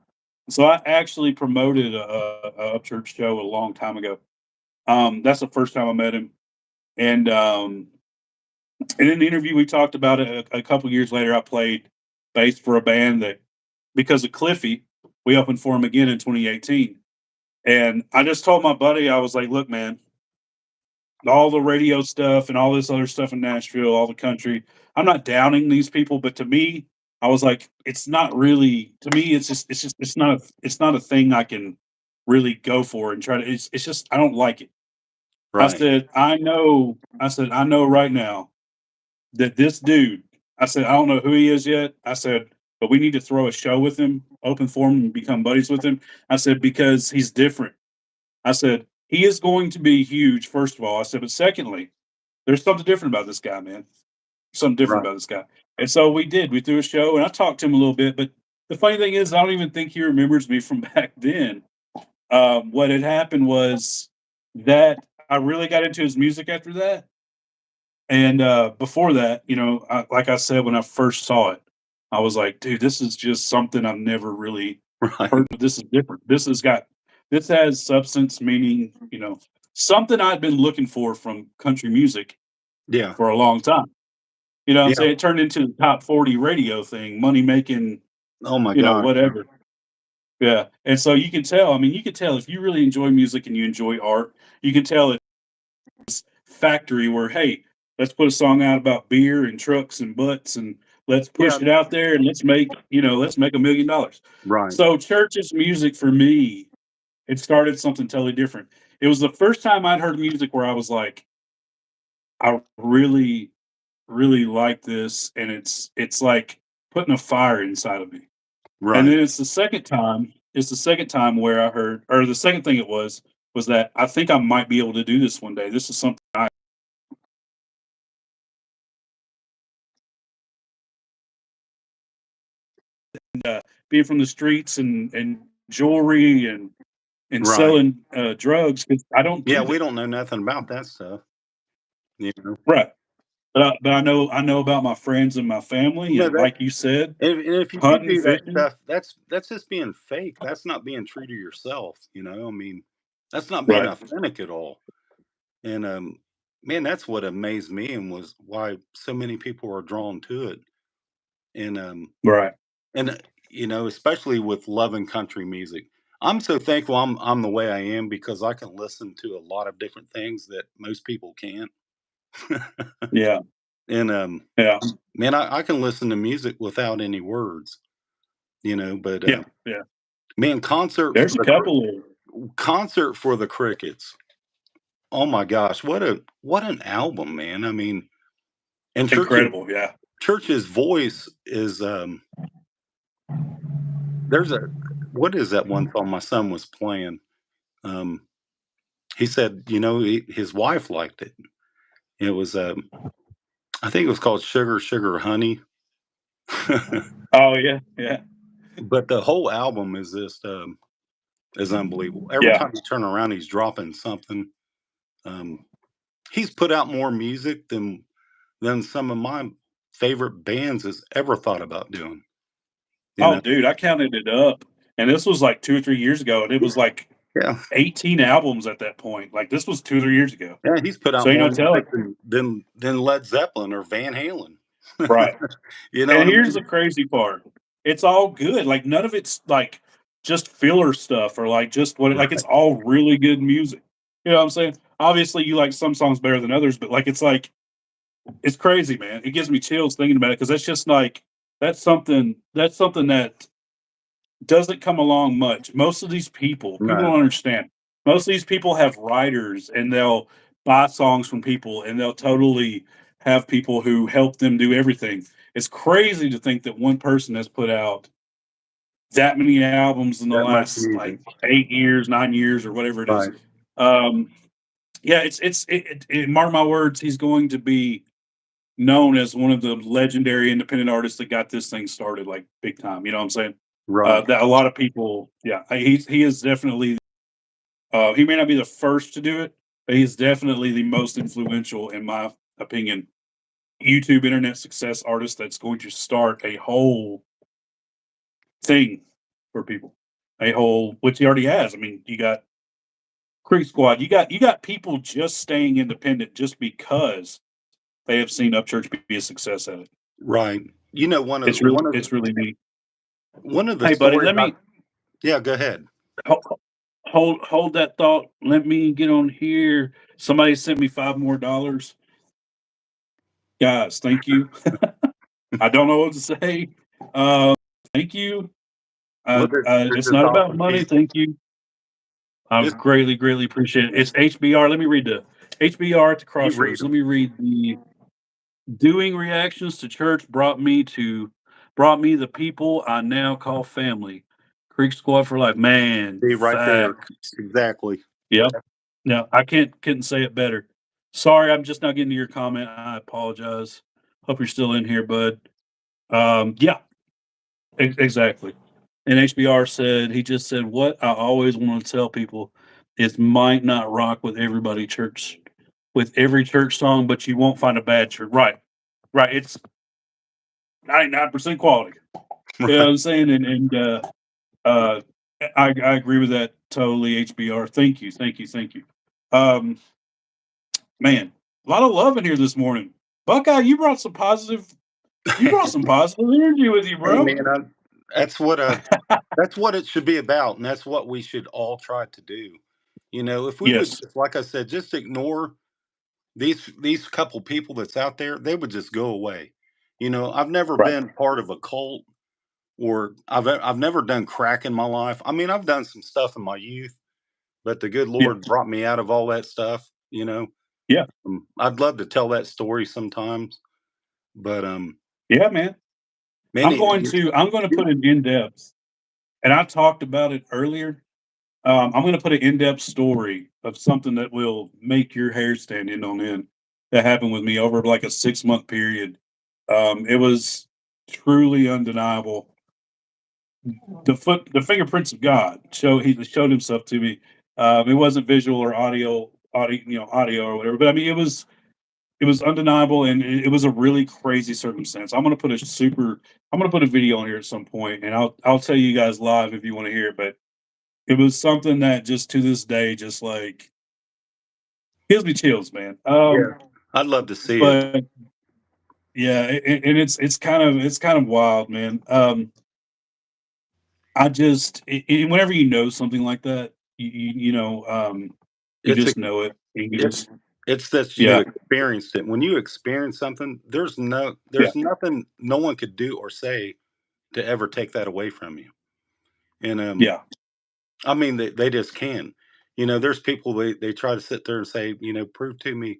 So I actually promoted a Upchurch show a long time ago. That's the first time I met him. And in the interview we talked about it a couple years later. I played bass for a band that, because of Cliffy, we opened for him again in 2018. And I just told my buddy, I was like, look, man, all the radio stuff and all this other stuff in Nashville, all the country. I'm not downing these people, but to me, I was like, it's not really. To me, it's not a thing I can really go for and try to. It's just I don't like it. I Right. said, I know right now that this dude, I said, I don't know who he is yet. I said, but we need to throw a show with him, open for him, and become buddies with him. I said, because he's different. I said, he is going to be huge, first of all. I said, but secondly, there's something different about this guy, man. Something different Right. about this guy. And so we did. We threw a show and I talked to him a little bit, but the funny thing is, I don't even think he remembers me from back then. What had happened was that I really got into his music after that. And before that, like I said, when I first saw it, I was like, dude, this is just something I've never really Right. heard. This is different. This has substance, meaning, something I'd been looking for from country music Yeah. for a long time. You know what I'm Yeah. saying? It turned into the top 40 radio thing, money making, Oh my gosh. whatever. Yeah. And so you can tell, I mean, you can tell if you really enjoy music and you enjoy art, you can tell it's factory where, hey, let's put a song out about beer and trucks and butts and let's Yeah. push it out there and let's make $1 million. Right. So church's music for me, it started something totally different. It was the first time I'd heard music where I was like, I really, really like this, and it's like putting a fire inside of me. And Right. then it's the second time where I heard, or the second thing it was that I think I might be able to do this one day. This is something being from the streets and jewelry and Right. selling drugs. 'Cause I don't Yeah, do we that. don't know nothing about that stuff. You know. Right. But I know about my friends and my family, No, and that like you said, and if you hunting, do that fishing. stuff, that's just being fake. That's not being true to yourself, you know? I mean, that's not being Right. authentic at all. And man, that's what amazed me and was why so many people are drawn to it. And Right. and especially with loving country music. I'm so thankful I'm the way I am because I can listen to a lot of different things that most people can't. Yeah. And Yeah. man, I can listen to music without any words, but Yeah. Yeah. man, There's a couple of concert for the Crickets. Oh my gosh, what an album, man. I mean, and incredible. Yeah. Church's voice is there's a what is that one song my son was playing? Um he said, his wife liked it. It was I think it was called Sugar Sugar Honey. Oh yeah. Yeah. But the whole album is unbelievable. Every Yeah. time you turn around he's dropping something. Um he's put out more music than some of my favorite bands has ever thought about doing. You Oh, know? dude, I counted it up, and this was like 2 or 3 years ago, and it was like Yeah. 18 albums at that point. Like this was 2 or 3 years ago. Yeah, he's put So out more tell music it than Led Zeppelin or Van Halen. right. You know And what I here's mean? the crazy part. It's all good. Like none of it's like just filler stuff or like just what like it's Right, all really good music. You know what I'm saying? Obviously you like some songs better than others, but it's crazy, man. It gives me chills thinking about it because that's just like that's something that doesn't come along much. Most of these people right, don't understand. Most of these people have writers and they'll buy songs from people and they'll totally have people who help them do everything. It's crazy to think that one person has put out that many albums in the that much last like music. 8 years, 9 years, or whatever it is. Right, Um, yeah, mark my words, he's going to be known as one of the legendary independent artists that got this thing started like big time. You know what I'm saying? right, That a lot of people, yeah, he is definitely. He may not be the first to do it, but he's definitely the most influential, in my opinion, YouTube internet success artist that's going to start a whole thing for people. A whole, which he already has. I mean, you got Creek Squad. You got people just staying independent just because they have seen Upchurch be a success at it. right. You know, one of It's really one of it's really neat. one of the Hey, buddy, stories I yeah, go ahead. hold that thought. Let me get on here. Somebody sent me $5 more. Guys, thank you. I don't know what to say. Thank you. Well, they're It's just not about awesome money. people. Thank you. I Just greatly, greatly appreciate it. It's HBR. Let me read the HBR at the you read crossroads. Let them. me read the doing reactions to church brought me the people I now call family. Creek Squad for life. Man, See right there. fact. Exactly. Yep. No, I couldn't say it better. Sorry, I'm just not getting to your comment. I apologize. Hope you're still in here, bud. Yeah, exactly. And HBR said he just said what I always want to tell people is might not rock with everybody church with every church song, but you won't find a bad church. Right. Right. It's 99% quality. You know what Right. I'm saying? Uh I agree with that totally, HBR. Thank you, thank you, thank you. Um Man, a lot of love in here this morning. Buckeye, you brought some positive energy with you, Hey bro. man, that's what that's what it should be about, and that's what we should all try to do. If we would Yes. just, like I said, just ignore these couple people that's out there, they would just go away. I've never Right. been part of a cult, or I've never done crack in my life. I mean, I've done some stuff in my youth, but the good Yeah. Lord brought me out of all that stuff. Yeah. I'd love to tell that story sometimes, but Yeah, man. man, I'm going to put it in depth. And I talked about it earlier. I'm going to put an in depth story of something that will make your hair stand end on end. That happened with me over like a 6 month period. It was truly undeniable. The fingerprints of God he showed himself to me. It wasn't visual or audio or whatever, but I mean it was undeniable, and it was a really crazy circumstance. I'm gonna put a video on here at some point, and I'll tell you guys live if you want to hear it. But it was something that just to this day just like gives me chills, man. yeah, I'd love to see it. But yeah, and it's kind of wild, man. Whenever you know something like that, you It's a just know it. And you it's just it's that you yeah, experienced it. When you experience something, yeah, there's nothing no one could do or say to ever take that away from you. And yeah, I mean, they just can. There's people, they try to sit there and say, prove to me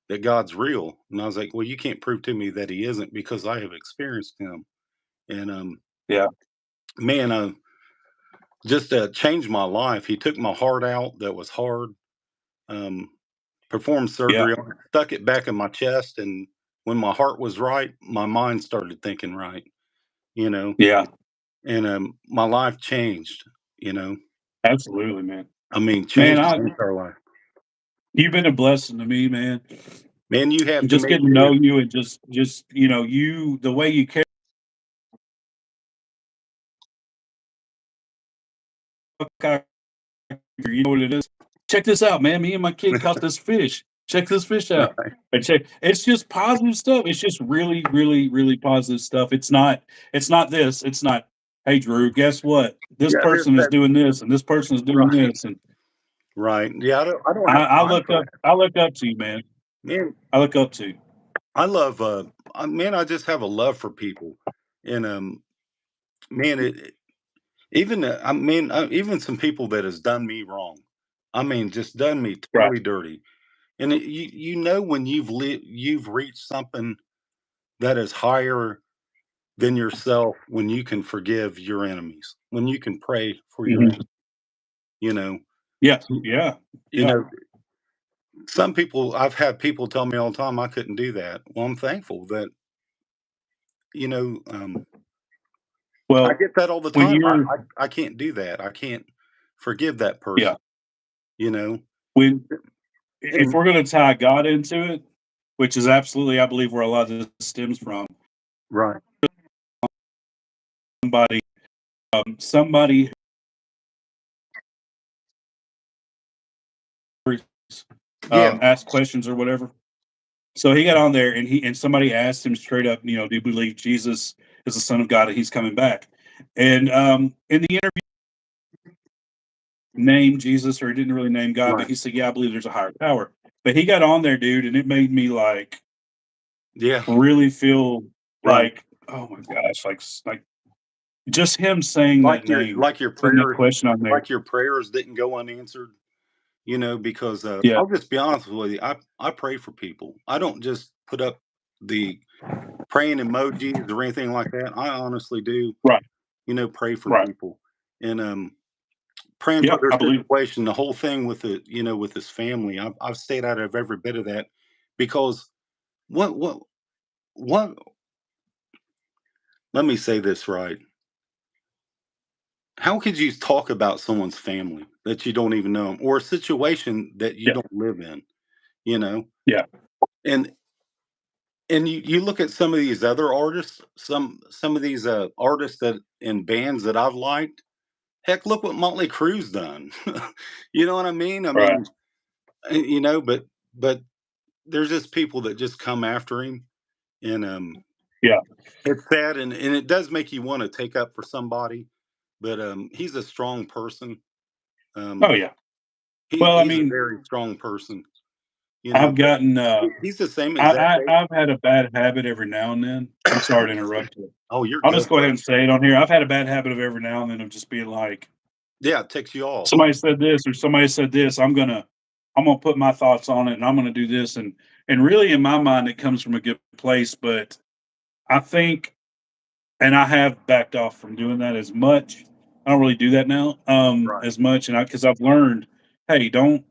that God's real. And I was like, well, you can't prove to me that he isn't, because I have experienced him. And yeah, man, just changed my life. He took my heart out that was hard. Um, Performed yeah, surgery on it, stuck it back in my chest, and when my heart was right, my mind started thinking right. You know, yeah. and my life changed. You know, Absolutely, man. I mean, Man, changed my entire life. you've been a blessing to me, man. Man, you have to Just me getting to too. know you and just the way you care. You know what it is. Check this out, man. Me and my kid caught this fish. Check this fish out. Right. And check. It's just positive stuff. It's just really, really, really positive stuff. It's not. It's not this. It's not. Hey, Drew. Guess what? This Yeah, there's person is that. doing this, and this person is doing Right, this, and right. Yeah, I don't have time for that. I look up to you, man. Man, I look up to you. I love. Man, I just have a love for people, and man, even I mean, even some people that has done me wrong. I mean, just done me Right. totally dirty. And when you've reached something that is higher than yourself, when you can forgive your enemies, when you can pray for your Mhm. enemies. You know, Yeah. Yeah. you Yeah. know, some people, I've had people tell me all the time I couldn't do that. Well, I'm thankful that you know I Well, get that all the when time. you're I can't do that. I can't forgive that yeah, person. You know, when if and we're going to tie God into it, which is absolutely, I believe, where a lot of this stems from. right, Somebody, somebody who yeah, asked questions or whatever. So he got on there, and somebody asked him straight up, do you believe Jesus is the Son of God and He's coming back? And in the interview, name Jesus, or he didn't really name God, but he said, "Yeah, I believe there's a higher power." But he got on there, dude, and it made me like really feel like, oh my gosh, like just him saying that name, your putting that prayers, question on there. like your prayers didn't go unanswered. Because Yeah, I'll just be honest with you. I pray for people. I don't just put up the praying emojis or anything like that. I honestly do, right, pray for right. people and praying for Yeah, their I believe. situation. The whole thing with it, with his family. I've stayed out of every bit of that because what what. Let me say this right. How could you talk about someone's family that you don't even know 'em, or a situation that you Yeah, don't live in? You know, yeah, and you look at some of these other artists, some of these artists that in bands that I've liked. Heck, look what Motley Crue's done. You know what I mean? I right. mean, but there's just people that just come after him, and Yeah. it's sad, and it does make you want to take up for somebody. But he's a strong person. Oh Um, yeah. Well, I he's a mean, very strong person. I've But gotten he's the same exact age. I've had a bad habit every now and then. I'm sorry to interrupt you. Oh, you're I'll good, just go ahead bro. and say it on here. I've had a bad habit of every now and then of just being like, Yeah, it takes you off. somebody said this or somebody said this. I'm gonna put my thoughts on it and I'm gonna do this. And really in my mind it comes from a good place, but I think and I have backed off from doing that as much. I don't really do that now Right, as much, and I because I've learned, hey, don't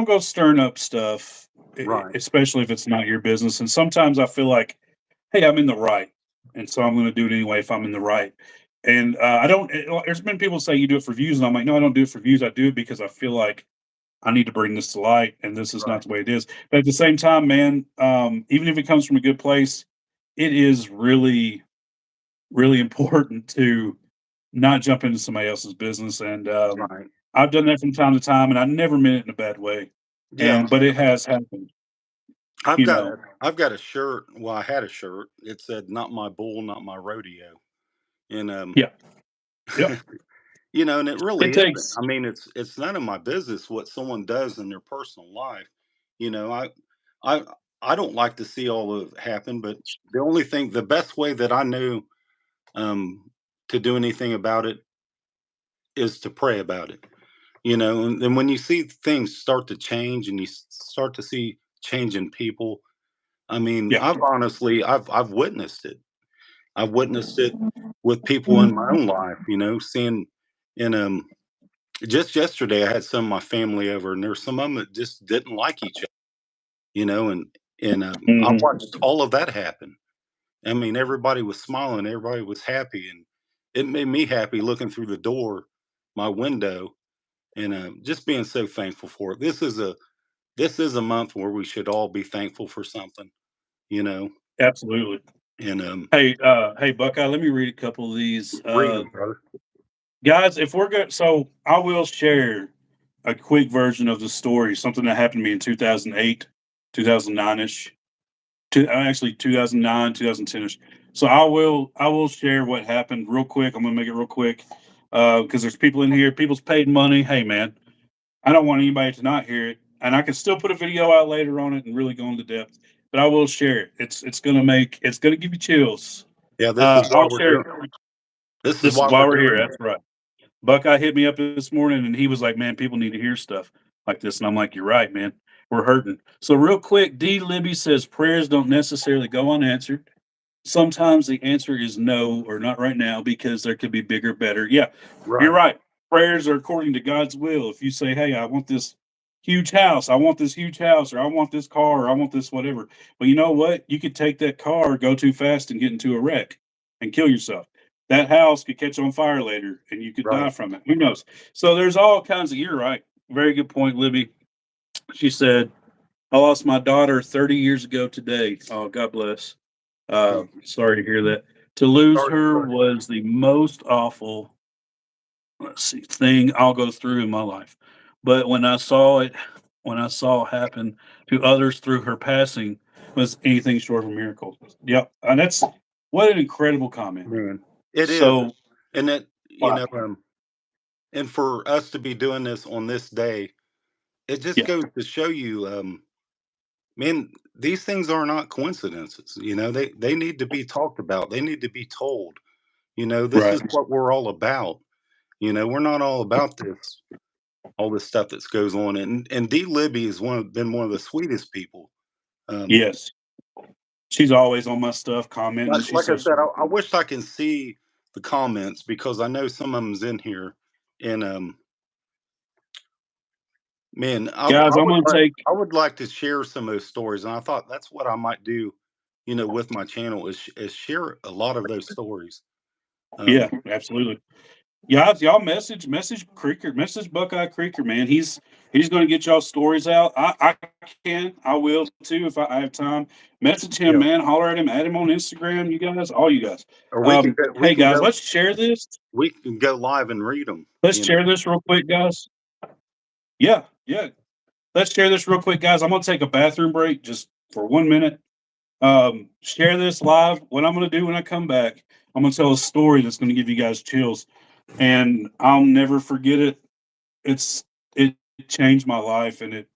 go stirring up stuff, right, especially if it's not your business. And sometimes I feel like, hey, I'm in the right, and so I'm going to do it anyway if I'm in the right. And I don't. There's been people say you do it for views, and I'm like, no, I don't do it for views. I do it because I feel like I need to bring this to light, and this is not right, the way it is. But at the same time, man, even if it comes from a good place, it is really, really important to not jump into somebody else's business. And right. I've done that from time to time, and I never meant it in a bad way. Yeah, But it has happened, I've you got know. a I've got a shirt. Well, I had a shirt. It said "Not my bull, not my rodeo," and Yeah. Yep. and it It really isn't. takes I mean, it's none of my business what someone does in their personal life. You know, I I I don't like to see all of it happen, but the best way that I knew um, to do anything about it is to pray about it. And when you see things start to change and you start to see change in people, I mean, yeah. I've witnessed it. I've witnessed it with people in my own life, seeing and just yesterday I had some of my family over and there's some of them that just didn't like each other, and I Mhm. watched all of that happen. I mean, everybody was smiling, everybody was happy, and it made me happy looking through the door, my window, and just being so thankful for it. This is a month where we should all be thankful for something, you know. Absolutely. And Hey, Buckeye, let me read a couple of these. read them, brother. Guys, if we're good, so I will share a quick version of the story, something that happened to me in 2008, 2009 ish, actually 2009, 2010 ish. So I will share what happened real quick. I'm gonna make it real quick because there's people in here. People's paid money. Hey, man, I don't want anybody to not hear it, and I can still put a video out later on it and really go into depth. But I will share it. It's gonna give you chills. Yeah, this is why I'll we're share doing. it. This is This is why why we're we're here. doing That's this. right. Buckeye hit me up this morning and he was like, "Man, people need to hear stuff like this." And I'm like, "You're right, man. We're hurting." So real quick, D Libby says prayers don't necessarily go unanswered. Sometimes the answer is no or not right now because there could be bigger, better. Yeah, you're Right, right. Prayers are according to God's will. If you say, "Hey, I want this huge house. I want this huge house, or I want this car, or I want this whatever." Well, you know what? You could take that car, go too fast, and get into a wreck and kill yourself. That house could catch on fire later, and you could die right. from it. Who knows? So there's all kinds of. You're right. Very good point, Libby. She said, "I lost my daughter 30 years ago today." Oh, God bless. Mm. Sorry to hear that. To lose Sorry, her sorry. was the most awful, let's see, thing I'll go through in my life. But when I saw it happen to others through her passing, was anything short of a miracle. Yep, and that's what an incredible comment. Man, it is, So, and that wow. and for us to be doing this on this day, it just Yeah. goes to show you, man, these things are not coincidences. They need to be talked about. They need to be told. This Right. is what we're all about. We're not all about this, all this stuff that goes on. And D. Libby has been one of the sweetest people. Um, Yes. She's always on my stuff commenting. She's like I so said, sweet. I wish I can see the comments because I know some of them's in here. And man, Guys, I'm gonna take I would like to share some of those stories, and I thought that's what I might do. With my channel is share a lot of those stories. yeah, Um, absolutely. Guys, y'all message Creeker, message Buckeye Creeker, man. He's gonna get y'all stories out. I will too if I have time. Message him, yeah, man. Holler at him, add him on Instagram, you guys, all you guys. or Hey guys, let's share this. we can go live and read them. Let's share this real quick, guys. Yeah, yeah. Let's share this real quick, guys. I'm gonna take a bathroom break just for 1 minute. Share this live. What I'm gonna do when I come back, I'm gonna tell a story that's gonna give you guys chills, and I'll never forget it. It changed my life, and it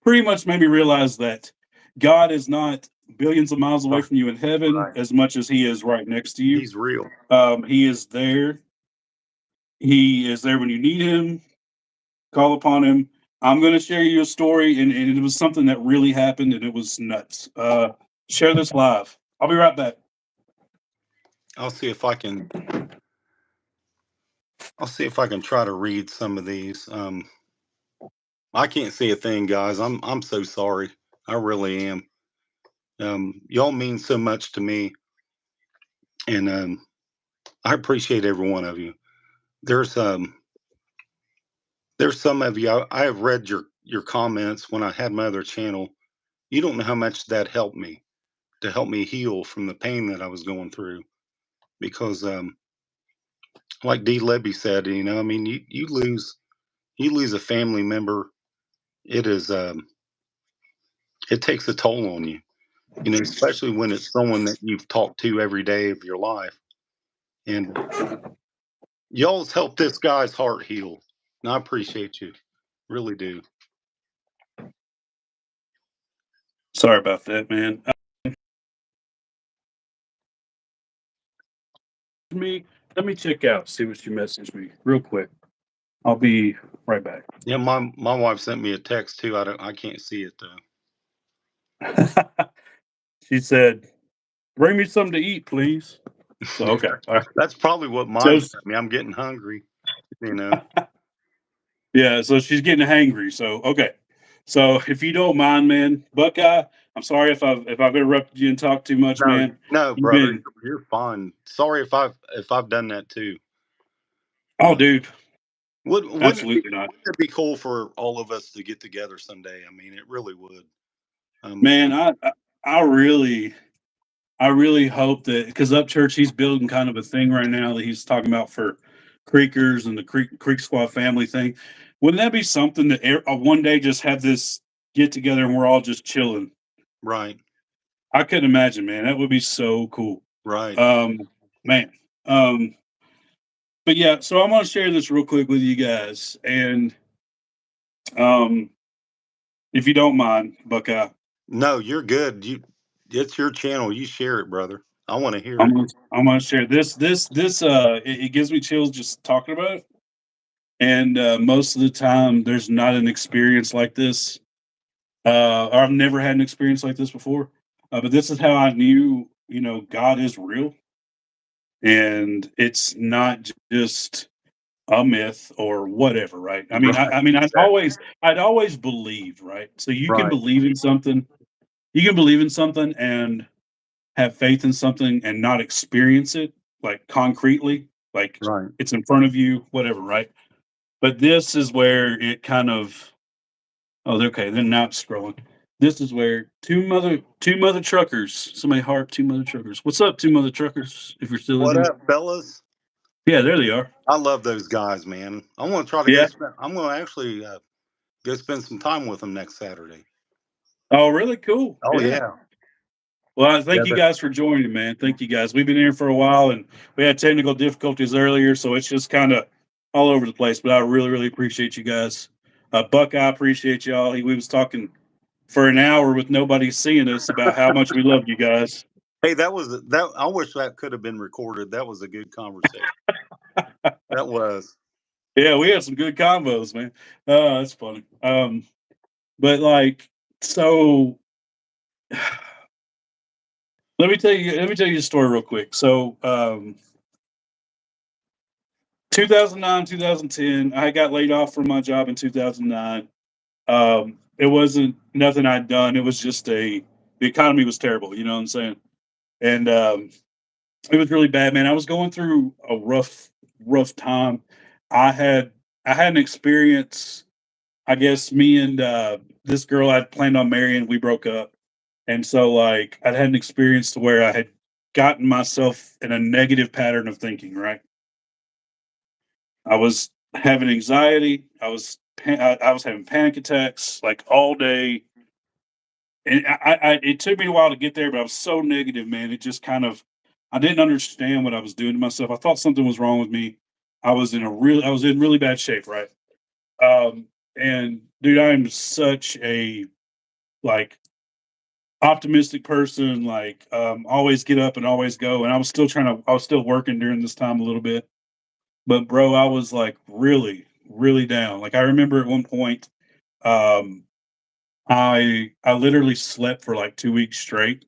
pretty much made me realize that God is not billions of miles away from you in heaven Right. as much as He is right next to you. He's real. He is there. He is there when you need Him. Call upon Him. I'm going to share you a story, and it was something that really happened, and it was nuts. Share this live. I'll be right back. I'll see if I can. I'll see if I can try to read some of these. I can't see a thing, guys. I'm so sorry. I really am. Y'all mean so much to me, and I appreciate every one of you. There's some of you. I have read your comments when I had my other channel. You don't know how much that helped me to help me heal from the pain that I was going through. Because, like D. Lebby said, I mean, you lose a family member. It is it takes a toll on you. Especially when it's someone that you've talked to every day of your life. And y'all's helped this guy's heart heal. And I appreciate you. Really do. Sorry about that, man. Let me check out, see what you messaged me real quick. I'll be right back. Yeah, my wife sent me a text too. I can't see it though. She said, "Bring me something to eat, please." So okay, all right. That's probably what So mine sent me. I'm getting hungry. You know. yeah, so she's getting hangry. So okay, so if you don't mind, man, Buckeye, I'm sorry if I've interrupted you and talked too much, No, man. no, You've brother, been you're fine. Sorry if I've done that too. oh, Uh, dude, absolutely not, wouldn't it be cool for all of us to get together someday? I mean, it really would. Um, man. I really hope that because Upchurch he's building kind of a thing right now that he's talking about for Creekers and the Creek Squad family thing. Wouldn't that be something that one day just have this get together and we're all just chilling? right, I couldn't imagine, man. That would be so cool. right. Man. Um, but yeah, so I'm gonna share this real quick with you guys, and um, if you don't mind, Buckeye, No, you're good. It's your channel. You share it, brother. I want to hear I'm it. gonna I'm gonna share this. It gives me chills just talking about it. And most of the time, there's not an experience like this, or I've never had an experience like this before. But this is how I knew, God is real, and it's not just a myth or whatever, right? I mean, Right, exactly. I'd always believed, right? So you can Right, believe in something, and have faith in something and not experience it like concretely, like right. it's in front of you, whatever, right? But this is where it kind of okay, then now it's scrolling. This is where two mother truckers. Somebody heart two mother truckers. What's up, two mother truckers? If you're still in What here, up, fellas? yeah, there they are. I love those guys, man. I want to try to go Yeah. spend. I'm going to actually go spend some time with them next Saturday. Oh, really cool. Oh Yeah. yeah, Well, I yeah. thank you guys for joining, man. Thank you guys. We've been here for a while, and we had technical difficulties earlier, so it's just kind of all over the place, but I really, really appreciate you guys. Buckeye, I appreciate y'all. We was talking for an hour with nobody seeing us about how much we love you guys. Hey, that. I wish that could have been recorded. That was a good conversation. That was. Yeah, we had some good combos, man. That's funny. But like, so let me tell you a story real quick. So 2009, 2010, I got laid off from my job in 2009. It wasn't nothing I'd done. It was just the economy was terrible. You know what I'm saying? And it was really bad, man. I was going through a rough time. I had I had an experience. I guess me and this girl I'd planned on marrying, we broke up, and so like I'd had an experience to where I had gotten myself in a negative pattern of thinking. Right, I was having anxiety. I was having panic attacks like all day, and it took me a while to get there, but I was so negative, man. It just kind of I didn't understand what I was doing to myself. I thought something was wrong with me. I was in really bad shape, right? And dude, I am such a like optimistic person, like always get up and always go. And I was still working during this time a little bit. But bro, I was like really, really down. Like I remember at one point, um, I literally slept for like 2 weeks straight.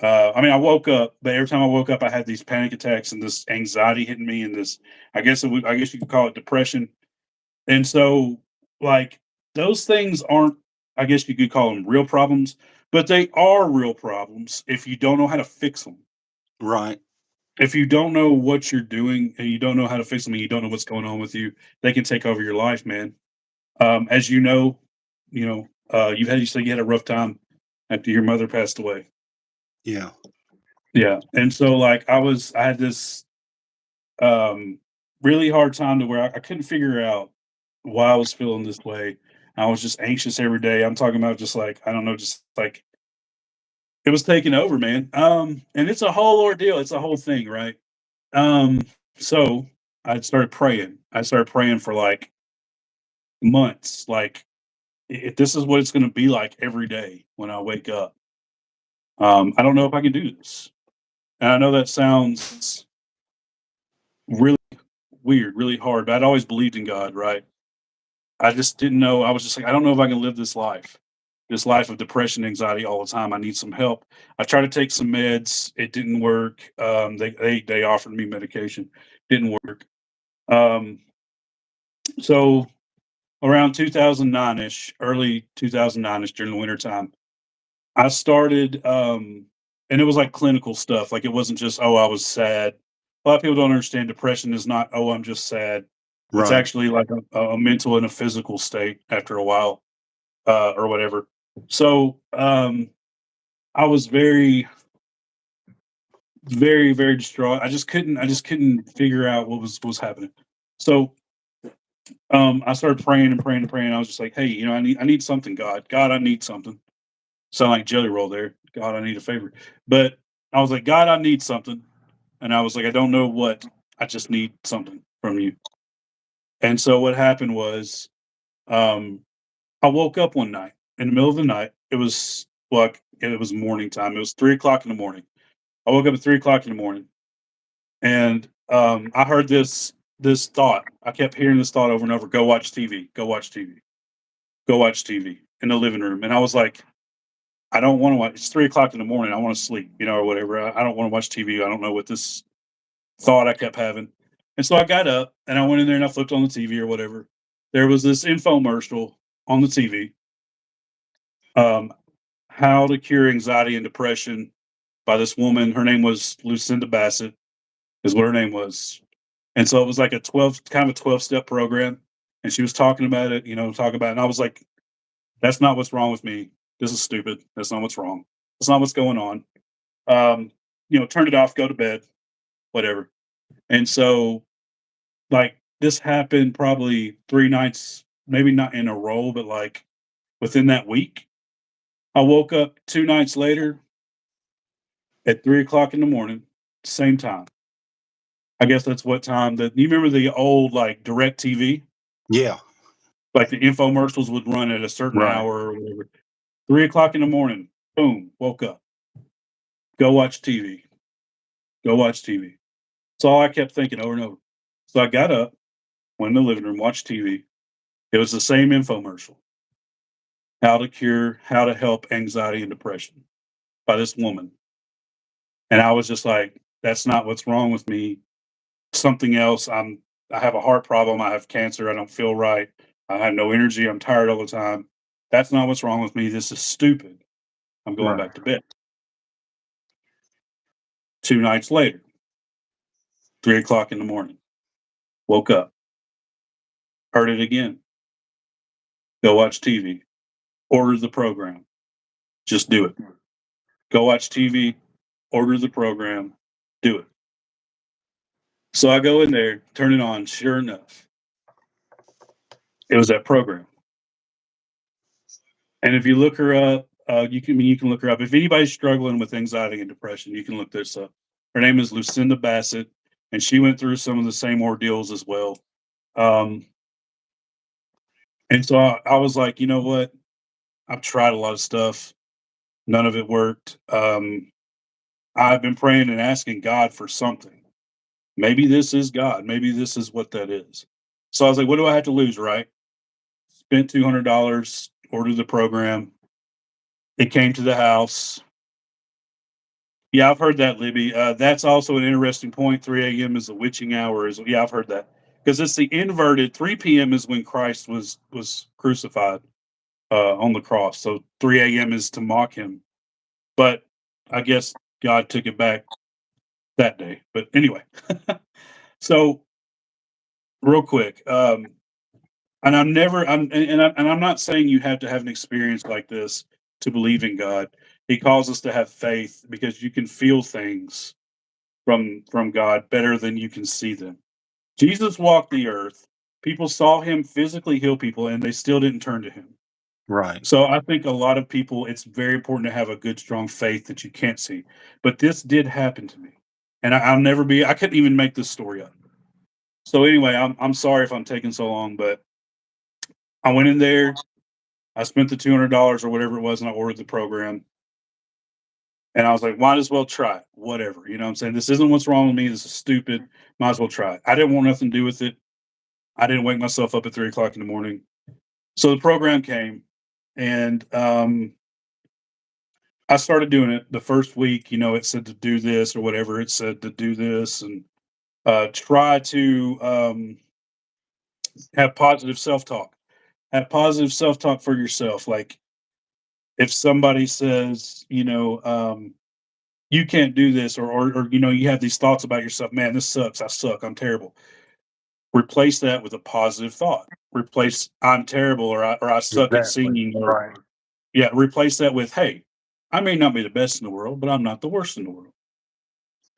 I mean, I woke up, but every time I woke up, I had these panic attacks and this anxiety hitting me, and this I guess you could call it depression. And so, like, those things aren't, I guess you could call them real problems, but they are real problems if you don't know how to fix them. Right. If you don't know what you're doing and you don't know how to fix them and you don't know what's going on with you, they can take over your life, man. As you said you had a rough time after your mother passed away. Yeah. Yeah. And so, like, I had this um, really hard time to where I couldn't figure out why I was feeling this way. I was just anxious every day. I'm talking about just like I don't know, just like it was taking over, man. And it's a whole ordeal. It's a whole thing, right? Um, so I started praying. I started praying for like months. Like if this is what it's going to be like every day when I wake up, I don't know if I can do this. And I know that sounds really weird, really hard, but I'd always believed in God, right? I just didn't know. I was just like, I don't know if I can live this life of depression, anxiety all the time. I need some help. I tried to take some meds. It didn't work. They offered me medication. Didn't work. Um, so around 2009 ish, early 2009 ish during the winter time, I started, and it was like clinical stuff. Like it wasn't just, oh, I was sad. A lot of people don't understand depression is not, oh, I'm just sad. It's Right. actually like a mental and a physical state after a while, or whatever. So I was very distraught. I just couldn't figure out what was happening. So I started praying and praying and praying. I was just like, hey, I need something, God. God, I need something. Sound like Jelly Roll there. God, I need a favor. But I was like, God, I need something. And I was like, I don't know what. I just need something from you. And so what happened was, um, I woke up one night in the middle of the night. It was morning time. It was 3 o'clock in the morning. I woke up at 3 o'clock in the morning, and I heard this thought. I kept hearing this thought over and over: "Go watch TV. Go watch TV. Go watch TV." In the living room, and I was like, "I don't want to watch. It's 3 o'clock in the morning. I want to sleep, or whatever. I don't want to watch TV. I don't know what this thought I kept having." And so I got up and I went in there and I flipped on the TV or whatever. There was this infomercial on the TV, um, how to cure anxiety and depression by this woman. Her name was Lucinda Bassett, is what her name was. And so it was like a 12 step program. And she was talking about it, and I was like, that's not what's wrong with me. This is stupid. That's not what's wrong. That's not what's going on. Um, turn it off, go to bed, whatever. And so like this happened probably 3 nights, maybe not in a row, but like within that week. I woke up 2 nights later at 3 o'clock in the morning, same time. I guess that's what time that you remember the old like direct TV? Yeah. Like the infomercials would run at a certain Right. hour or whatever. 3 o'clock in the morning, boom, woke up. Go watch TV. Go watch TV. That's all I kept thinking over and over. So I got up, went in the living room, watched TV. It was the same infomercial. How to help anxiety and depression by this woman. And I was just like, that's not what's wrong with me. Something else. I have a heart problem. I have cancer. I don't feel right. I have no energy. I'm tired all the time. That's not what's wrong with me. This is stupid. I'm going Right. back to bed. 2 nights later, 3 o'clock in the morning, woke up, heard it again. Go watch TV. Order the program. Just do it. Go watch TV. Order the program. Do it. So I go in there, turn it on. Sure enough, it was that program. And if you look her up, you can look her up. If anybody's struggling with anxiety and depression, you can look this up. Her name is Lucinda Bassett, and she went through some of the same ordeals as well. Um, and so I was like, you know what? I've tried a lot of stuff. None of it worked. I've been praying and asking God for something. Maybe this is God. Maybe this is what that is. So I was like, what do I have to lose, right? Spent $200, ordered the program. It came to the house. Yeah, I've heard that, Libby. That's also an interesting point. 3 a.m. is the witching hour. Yeah, I've heard that because it's the inverted. 3 p.m. is when Christ was crucified on the cross. So 3 a.m. is to mock him. But I guess God took it back that day. But anyway, so real quick, and I'm never, and I'm not saying you have to have an experience like this to believe in God. He calls us to have faith because you can feel things from God better than you can see them. Jesus walked the earth. People saw him physically heal people, and they still didn't turn to him. Right. So I think a lot of people, it's very important to have a good, strong faith that you can't see. But this did happen to me, and I'll never be. I couldn't even make this story up. So anyway, I'm sorry if I'm taking so long, but I went in there. I spent the $200 or whatever it was, and I ordered the program. And I was like, might as well try it. Whatever. You know what I'm saying? This isn't what's wrong with me. This is stupid. Might as well try it. I didn't want nothing to do with it. I didn't wake myself up at 3 o'clock in the morning. So the program came and I started doing it the first week. You know, it said to do this or whatever. It said to do this and try to have positive self talk. Have positive self talk for yourself. Like if somebody says, you can't do this or you have these thoughts about yourself, man, this sucks, I suck, I'm terrible. Replace that with a positive thought. Replace I'm terrible or I suck at Exactly. singing or Right. yeah, replace that with hey, I may not be the best in the world, but I'm not the worst in the world.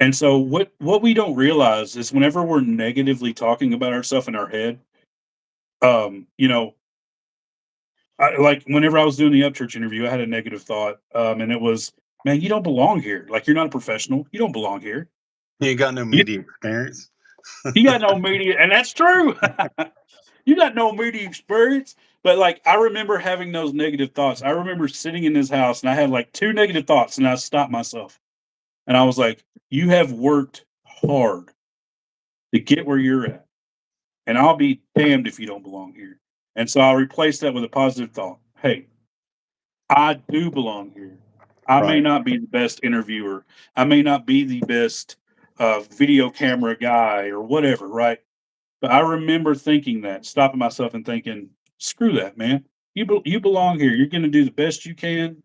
And so what we don't realize is whenever we're negatively talking about ourselves in our head, um, you know, like whenever I was doing the Upchurch interview, I had a negative thought, and it was, man, you don't belong here. Like you're not a professional. You don't belong here. You ain't got no You, media experience. you got no media, and that's true. You got no media experience. But like I remember having those negative thoughts. I remember sitting in this house and I had like two negative thoughts, and I stopped myself. And I was like, you have worked hard to get where you're at. And I'll be damned if you don't belong here. And so I replaced that with a positive thought. Hey, I do belong here. I may Right. not be the best interviewer. I may not be the best video camera guy or whatever, right? But I remember thinking that, stopping myself and thinking, screw that, man. You belong here. You're going to do the best you can.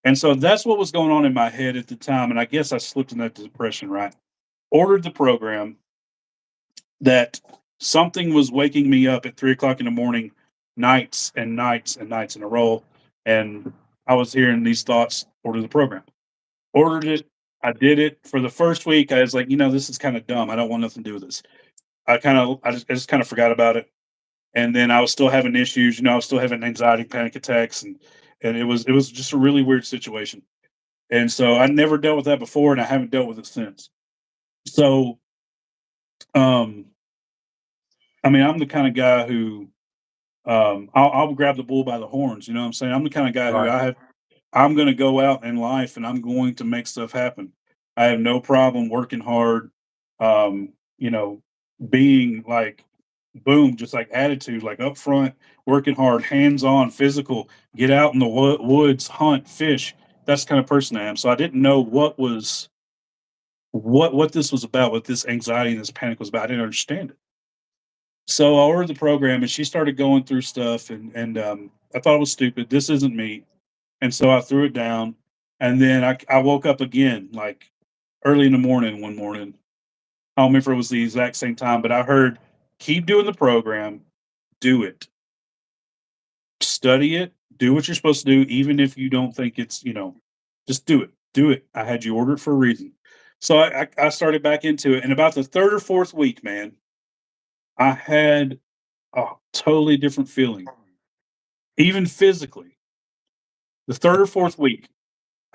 And so that's what was going on in my head at the time. And I guess I slipped in that depression, right? Ordered the program that something was waking me up at 3 o'clock in the morning, nights and nights and nights in a row. And I was hearing these thoughts, order the program. Ordered it. I did it for the first week. I was like, this is kind of dumb. I don't want nothing to do with this. I just kind of forgot about it. And then I was still having issues. I was still having anxiety, panic attacks, and it was just a really weird situation. And so I never dealt with that before, and I haven't dealt with it since. So Um, I mean, I'm the kind of guy who I'll grab the bull by the horns. You know what I'm saying? I'm the kind of guy who Right. I'm going to go out in life and I'm going to make stuff happen. I have no problem working hard. You know, being like boom, just like attitude, like upfront, working hard, hands on, physical, get out in the woods, hunt, fish. That's the kind of person I am. So I didn't know what this was about, what this anxiety and this panic was about. I didn't understand it. So I ordered the program, and she started going through stuff, and I thought it was stupid. This isn't me, and so I threw it down. And then I woke up again, like early in the morning one morning. I don't remember if it was the exact same time, but I heard, "Keep doing the program, do it, study it, do what you're supposed to do, even if you don't think it's just do it, do it. I had you order it for a reason." So I started back into it, and about the third or fourth week, man, I had a totally different feeling, even physically. The third or fourth week,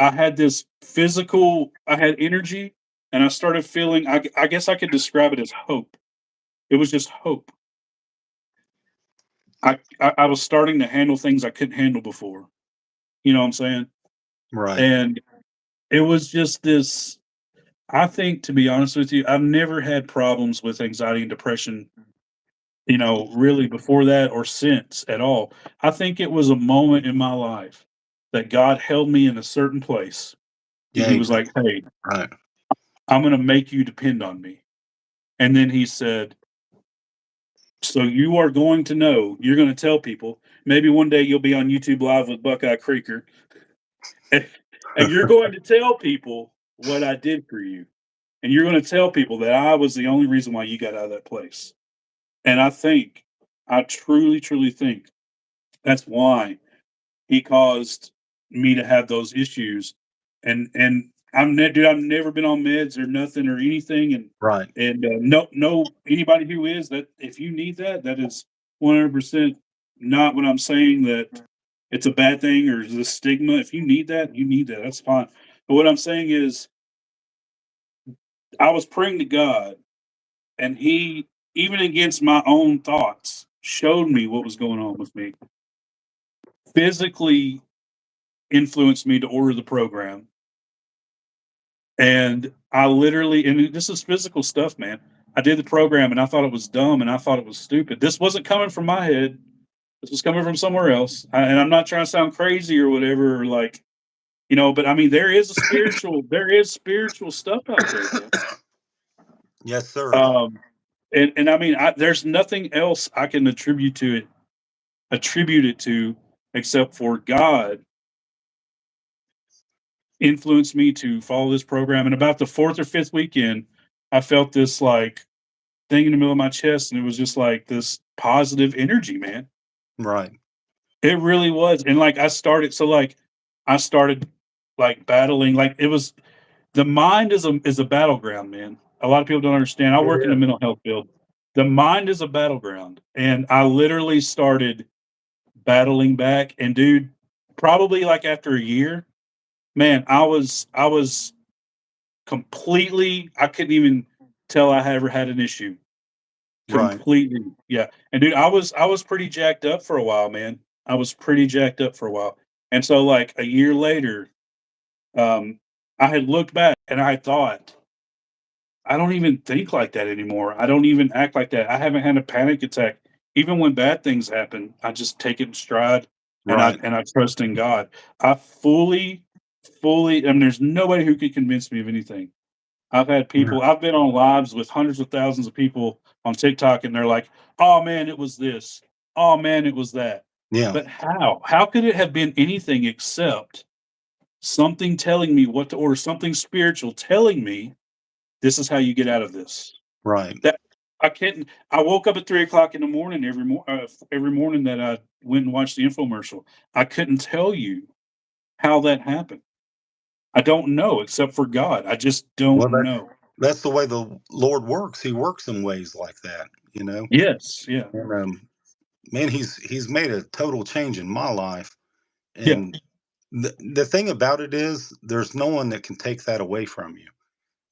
I had this physical, I had energy, and I started feeling. I guess I could describe it as hope. It was just hope. I was starting to handle things I couldn't handle before. You know what I'm saying? Right. And it was just this. I think, to be honest with you, I've never had problems with anxiety and depression, really before that or since at all. I think it was a moment in my life that God held me in a certain place, and Yeah. He was like, "Hey, Right. I'm going to make you depend on me." And then He said, "So you are going to know, you're going to tell people. Maybe one day you'll be on YouTube Live with Buckeye Creeker, and, and you're going to tell people what I did for you. And you're going to tell people that I was the only reason why you got out of that place." And I truly, truly think that's why He caused me to have those issues. And dude, I've never been on meds or nothing or anything. And Right. no anybody who is, that if you need that, that is 100% not what I'm saying, that it's a bad thing or the stigma. If you need that, you need that. That's fine. But what I'm saying is, I was praying to God, and He, even against my own thoughts, showed me what was going on with me. Physically influenced me to order the program. And I literally, and this is physical stuff, man. I did the program and I thought it was dumb and I thought it was stupid. This wasn't coming from my head. This was coming from somewhere else. And I'm not trying to sound crazy or whatever, or like, but I mean, there is spiritual stuff out there, man. Yes, sir. Um, and I mean, there's nothing else I can attribute it to, except for God influenced me to follow this program. And about the fourth or fifth weekend, I felt this like thing in the middle of my chest, and it was just like this positive energy, man. Right. It really was. And like I started like battling. Like it was the mind is a battleground, man. A lot of people don't understand. I It work in the is. mental health field. The mind is a battleground, and I literally started battling back. And dude, probably like after a year, man, I was completely. I couldn't even tell I ever had an issue. Right. Completely, yeah. And dude, I was pretty jacked up for a while, man. I was pretty jacked up for a while. And so like a year later, um, I had looked back and I thought, I don't even think like that anymore. I don't even act like that. I haven't had a panic attack. Even when bad things happen, I just take it in stride, and I Right. and I trust in God. I fully, and there's nobody who could convince me of anything. Yeah. I've been on lives with hundreds of thousands of people on TikTok, and they're like, "Oh man, it was this. Oh man, it was that." Yeah. But how? How could it have been anything except something telling me what to order, something spiritual telling me this is how you get out of this? Right. That I can't. I woke up at 3 o'clock in the morning every morning that I went and watched the infomercial. I couldn't tell you how that happened. I don't know, except for God. I just don't Well, know. that's the way the Lord works. He works in ways like that, you know. Yes, yeah, And man, he's made a total change in my life. yeah. And the thing about it is, there's no one that can take that away from you.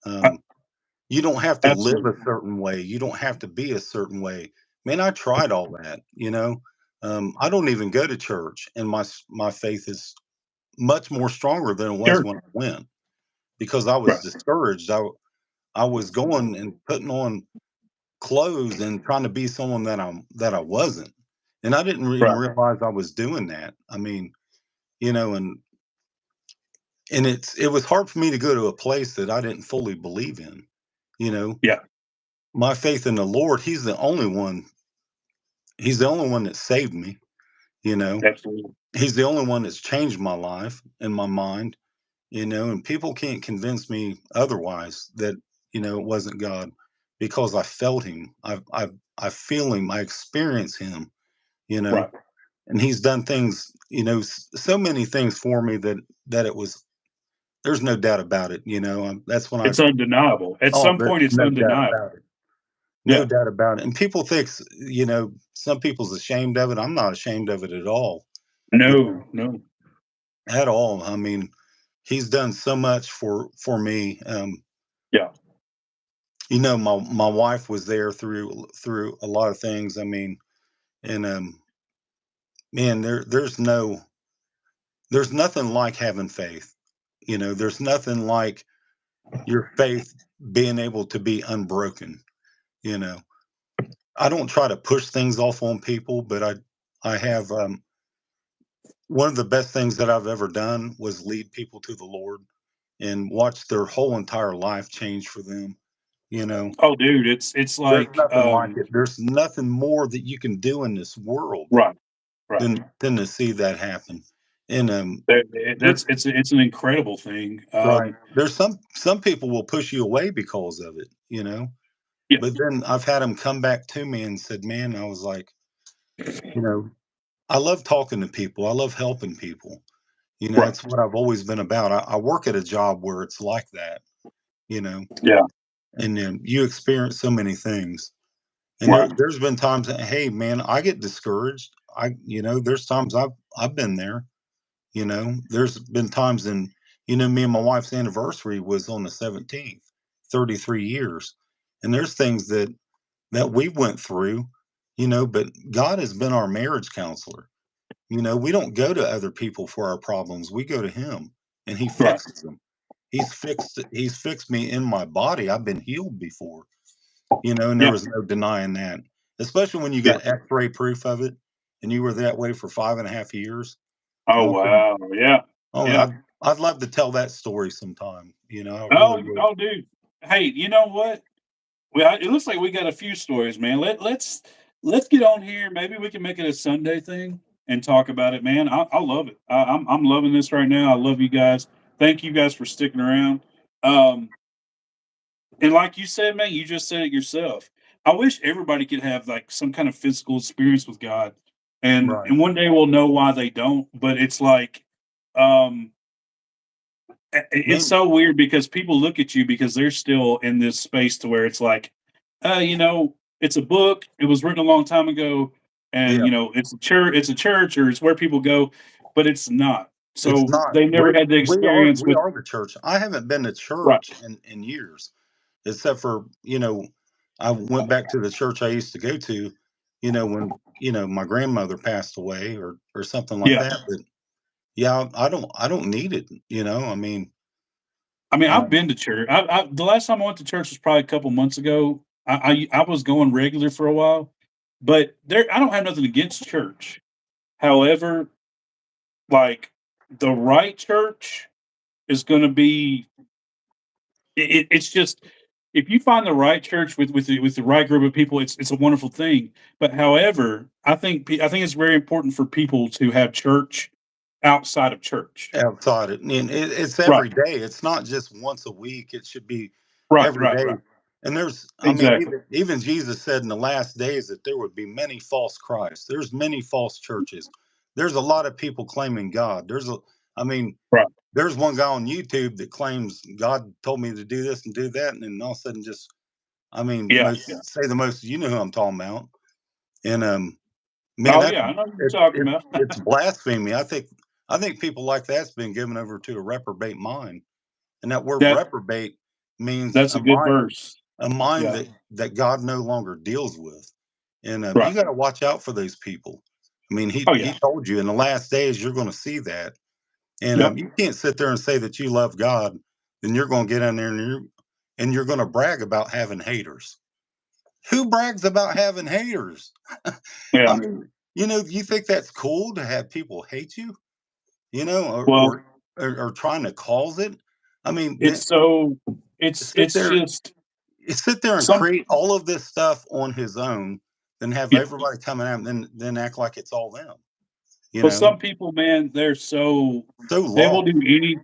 I, Um, You don't have to live a Absolutely. certain way. You don't have to be a certain way. Man, I tried all that, you know. I don't even go to church, and my faith is much more stronger than it was Sure. when I went because I was Right. discouraged. I was going and putting on clothes and trying to be someone that I wasn't, and I didn't even Right. realize I was doing that. I mean, you know, and it was hard for me to go to a place that I didn't fully believe in. You know, Yeah. my faith in the Lord, He's the only one that saved me, you know. Absolutely. He's the only one that's changed my life and my mind, you know, and people can't convince me otherwise that, it wasn't God because I felt him. I feel him, I experience him, you know, Right. and he's done things, so many things for me that there's no doubt about it, that's when It's undeniable. At some there's point, it's no doubt undeniable. about it. No Yeah. doubt about it. And people think, some people's ashamed of it. I'm not ashamed of it at all. You No, know, no. at all. I mean, he's done so much for me. Yeah. My wife was there through a lot of things. I mean, and man, there's nothing like having faith. There's nothing like your faith being able to be unbroken. You know, I don't try to push things off on people, but I have one of the best things that I've ever done was lead people to the Lord and watch their whole entire life change for them. You know, Oh, dude, it's there's like, nothing like it. There's nothing more that you can do in this world right, right. than to see that happen. And there, It's an incredible thing. right, there's some people will push you away because of it. Yeah, But then I've had them come back to me and said, "Man," I was like, you know, I love talking to people. I love helping people. right. It's what I've always been about. I work at a job where it's like that, you know, Yeah, and then you experience so many things. And right, there's been times that, hey, man, I get discouraged. There's times I've been there. There's been times me and my wife's anniversary was on the 17th, 33 years, and there's things that we went through, but God has been our marriage counselor. We don't go to other people for our problems. We go to him and he right. fixes them. He's fixed me in my body. I've been healed before, and there Yeah, was no denying that. Especially when you yeah. got x-ray proof of it and you were that way for 5.5 years. Oh, Oh, wow. Yeah, oh, yeah. I'd love to tell that story sometime. I Oh, really would. oh, dude. Hey, you know what? Well, it looks like we got a few stories, man. Let's get on here. Maybe we can make it a Sunday thing and talk about it, man. I love it. I'm loving this right now. I love you guys. Thank you guys for sticking around. Um, and like you said, man, you just said it yourself. I wish everybody could have like some kind of physical experience with God, Right. and one day we'll know why they don't. But it's like, um, it's Man, so weird because people look at you because they're still in this space to where it's like, it's a book. It was written a long time ago, and yeah, it's a church, or it's where people go, but it's not. it's So not. they never had the We are experience we with. are the church. I haven't been to Right. church in years, except for, I went back to the church I used to go to, when, my grandmother passed away or something like Yeah. that. But yeah, I don't need it, I mean, I mean, I've um, been to church. The last time I went to church was probably a couple months ago. I was going regular for a while, but there I don't have nothing against church. However, like the right church is going to be. It's just if you find the right church with the right group of people, it's a wonderful thing. But however, I think it's very important for people to have church outside of church. outside it. And it's Right. every day. It's not just once a week. It should be Right. every Right. day. Right. And I mean, Exactly. even Jesus said in the last days that there would be many false Christs. There's many false churches. There's a lot of people claiming God. I mean, Right. there's one guy on YouTube that claims God told me to do this and do that, and then all of a sudden just, I mean, Yeah. Yeah. the most, you know who I'm talking about. And man, Oh yeah, I know what you're it, talking it, about. it's blasphemy. I think people like that's been given over to a reprobate mind, and that word that reprobate means that's a a good mind verse. a mind Yeah. that God no longer deals with. And you Right. got to watch out for those people. I mean, Oh he yeah. told you in the last days you're going to see that, and Yep. you can't sit there and say that you love God, then you're going to get in there and you're going to brag about having haters. Who brags about having haters? I Yeah. mean, you think that's cool to have people hate you, or Well, or trying to cause it? I mean, man, it's so sit it's there just sit there and some create all of this stuff on his own, then have yeah. everybody coming at him, then act like it's all them. You But know, some people, man, they're so so lost.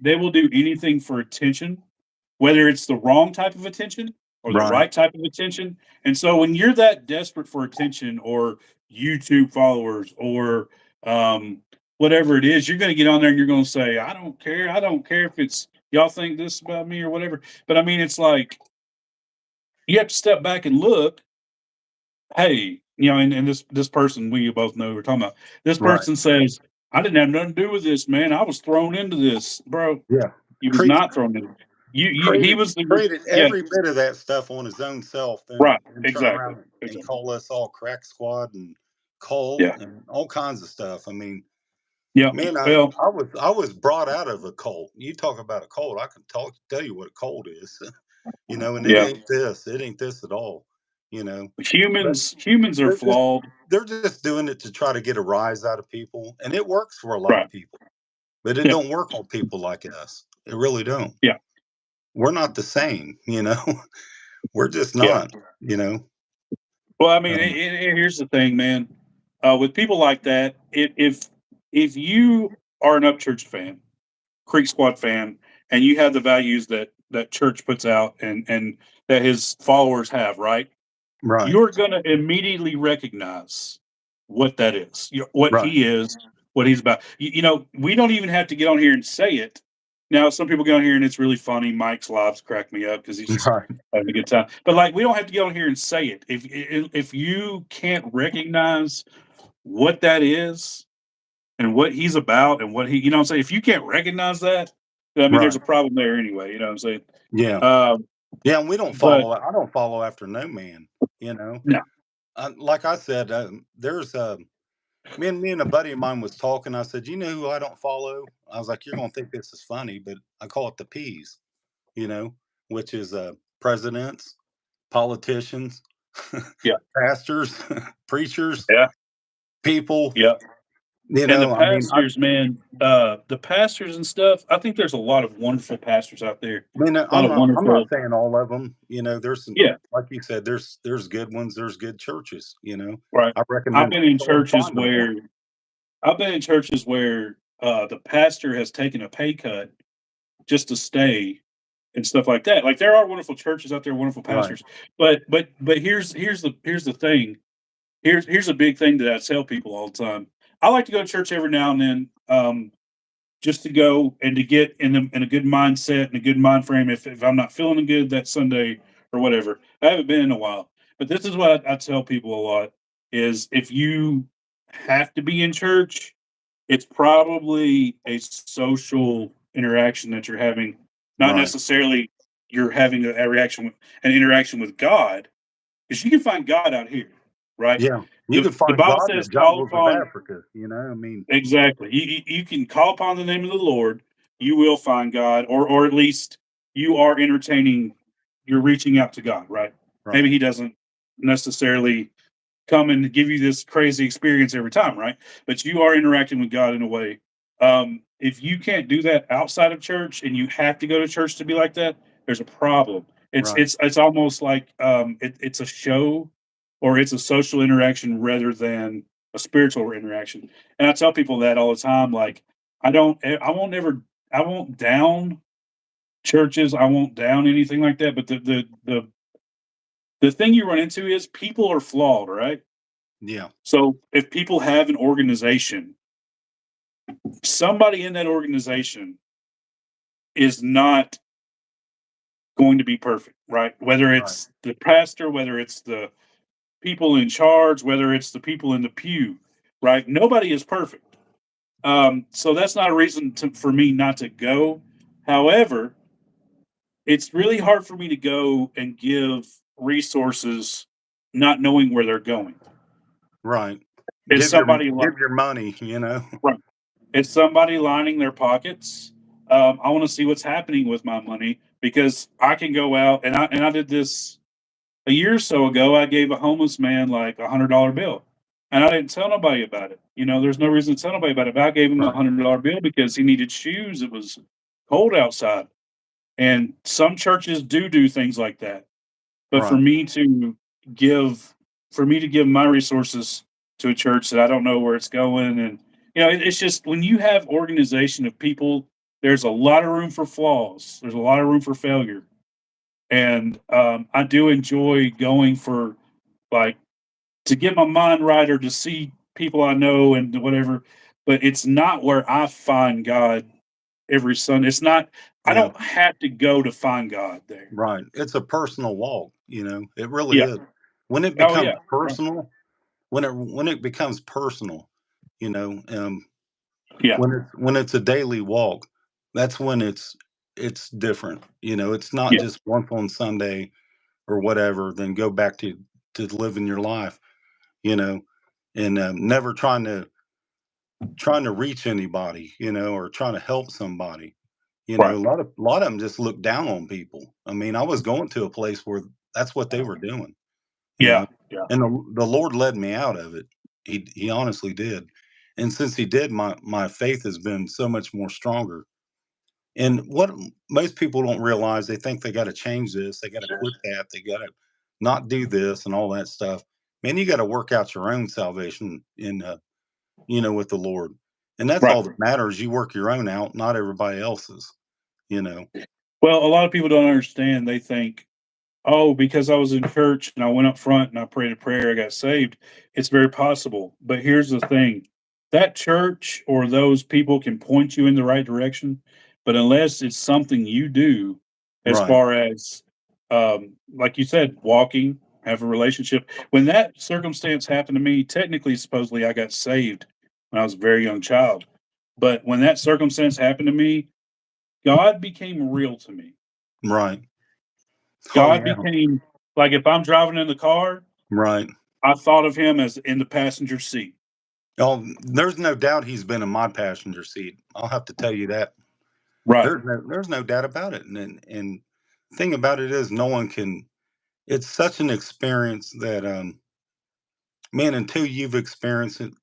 they will do anything for attention, whether it's the wrong type of attention or the Right, right type of attention. And so when you're that desperate for attention or YouTube followers or um, whatever it is, you're going to get on there and you're going to say, I don't care. I don't care if it's y'all think this about me or whatever. But I mean, it's like you have to step back and look. Hey, and this person we both know we're talking about. This right. person says, I didn't have nothing to do with this, man. I was thrown into this, bro. Yeah. He was Create not thrown in. He created was the created yeah, every bit of that stuff on his own self, right, and turn exactly, around and exactly. call us all crack squad and cult Yeah, and all kinds of stuff. I mean, yeah. man, Well, I was brought out of a cult. You talk about a cult, I can tell you what a cult is. And it yeah. ain't this. It ain't this at all. But Humans are they're just flawed. they're just doing it to try to get a rise out of people, and it works for a lot Right. of people, but it Yeah, don't work on people like us. It really don't. yeah, We're not the same. We're just yeah. not, you know. Well, I mean, Um, here's the thing, man. With people like that, if you are an Upchurch fan, Creek Squad fan, and you have the values that church puts out and that his followers have, right? right, You're going to immediately recognize what that is, what right, he is, what he's about. We don't even have to get on here and say it. Now, some people get on here and it's really funny. Mike's lives crack me up because he's just right, having a good time. But like, we don't have to get on here and say it. If you can't recognize what that is and what he's about and what what I'm saying, if you can't recognize that, I mean, there's right. a problem there anyway. You know what I'm saying? Yeah, Um, yeah. And we don't but follow. I don't follow after no man. You know, no, like I said, there's me and a buddy of mine was talking. I said, you know who I don't follow? I was like, you're gonna think this is funny, but I call it the P's. You know, which is presidents, politicians, yeah, pastors, preachers, yeah, people. yeah. And the I mean, pastors, man, the pastors and stuff. I think there's a lot of wonderful pastors out there. I mean, A lot of I'm not wonderful, saying all of them. There's some, yeah, like you said, there's good ones. There's good churches. right. I I've recommend been in going churches finding one. where I've been in churches where the pastor has taken a pay cut just to stay and stuff like that. Like there are wonderful churches out there, wonderful Right, pastors. But here's the thing. Here's a big thing that I tell people all the time. I like to go to church every now and then. Just to go and to get in a good mindset and a good mind frame if I'm not feeling good that Sunday or whatever. I haven't been in a while. But this is what I tell people a lot is if you have to be in church, it's probably a social interaction that you're having, not right. necessarily you're having an interaction with God, because you can find God out here, right? Yeah, you can The find Bible God in the says, call jungles of upon Africa. I mean, exactly. You can call upon the name of the Lord. You will find God, or at least you are entertaining. You're reaching out to God, right? Maybe right, He doesn't necessarily come and give you this crazy experience every time, right? But you are interacting with God in a way. If you can't do that outside of church, and you have to go to church to be like that, there's a problem. It's right, it's it's almost like it's a show, or it's a social interaction rather than a spiritual interaction. And I tell people that all the time. Like I won't ever, I won't down churches. I won't down anything like that. But the thing you run into is people are flawed, right? yeah, So if people have an organization, somebody in that organization is not going to be perfect, right? Whether right, it's the pastor, whether it's the people in charge, whether it's the people in the pew, right? Nobody is perfect. So that's not a reason for me not to go. However, it's really hard for me to go and give resources not knowing where they're going. Right. Is somebody Give your money, you know? right? Is somebody lining their pockets? I want to see what's happening with my money because I can go out and I did this a year or so ago. I gave a homeless man like $100 bill, and I didn't tell nobody about it. There's no reason to tell nobody about it. But I gave him a Right. $100 bill because he needed shoes. It was cold outside, and some churches do things like that. But Right. give for me to give my resources to a church that I don't know where it's going, and it's just when you have organization of people, there's a lot of room for flaws. There's a lot of room for failure, and I do enjoy going for like to get my mind right or to see people I know and whatever. But it's not where I find God every Sunday. It's not. I Yeah. don't have to go to find God there. Right. It's a personal walk, you know? It really Yeah. is. When it Oh becomes yeah. Right. personal, when it becomes personal, you know, Yeah. when it's a daily walk, that's when it's different. You know, it's not Yeah. just once on Sunday or whatever, then go back to living your life, you know, and never trying to reach anybody, you know, or trying to help somebody. You know, Right. a lot of them just look down on people. I mean, I was going to a place where that's what they were doing, you Yeah. know, Yeah. and the Lord led me out of it. He honestly did. And since he did, my faith has been so much more stronger. And what most people don't realize, they think they got to change this, they got to quit that, they got to not do this and all that stuff. Man, you got to work out your own salvation in, you know, with the Lord. And that's Right. all that matters. You work your own out, not everybody else's, you know. Well, a lot of people don't understand. They think, oh, because I was in church and I went up front and I prayed a prayer, I got saved. It's very possible. But here's the thing that church or those people can point you in the right direction. But unless it's something you do, as Right, far as, like you said, walking, have a relationship, when that circumstance happened to me, technically, supposedly, I got saved when I was a very young child. But when that circumstance happened to me, God became real to me. right. Oh God yeah, became like if I'm driving in the car, right. I thought of him as in the passenger seat. Oh, there's no doubt he's been in my passenger seat. I'll have to tell you that. Right. There's no doubt about it. And thing about it is no one can, it's such an experience that man, until you've experienced it,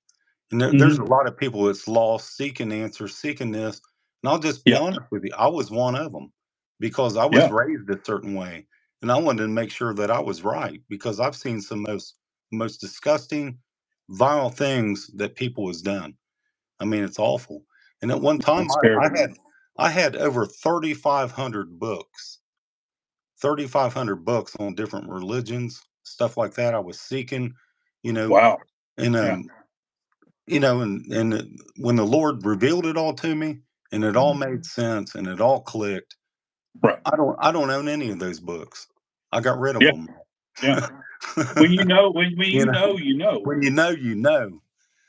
and there's Mhm. a lot of people that's lost, seeking answers, seeking this. And I'll just be Yeah. honest with you, I was one of them because I was Yeah. raised a certain way, and I wanted to make sure that I was right because I've seen some most disgusting, vile things that people has done. I mean, it's awful. And at one time, That's terrible. I had over 3,500 books, 3,500 books on different religions, stuff like that. I was seeking, you know, Wow. and Yeah. you know, when the Lord revealed it all to me, and it all made sense, and it all clicked. Right. I don't own any of those books. I got rid of Yeah. them. Yeah. When you know, when You you know, know, you know. when you know, you know.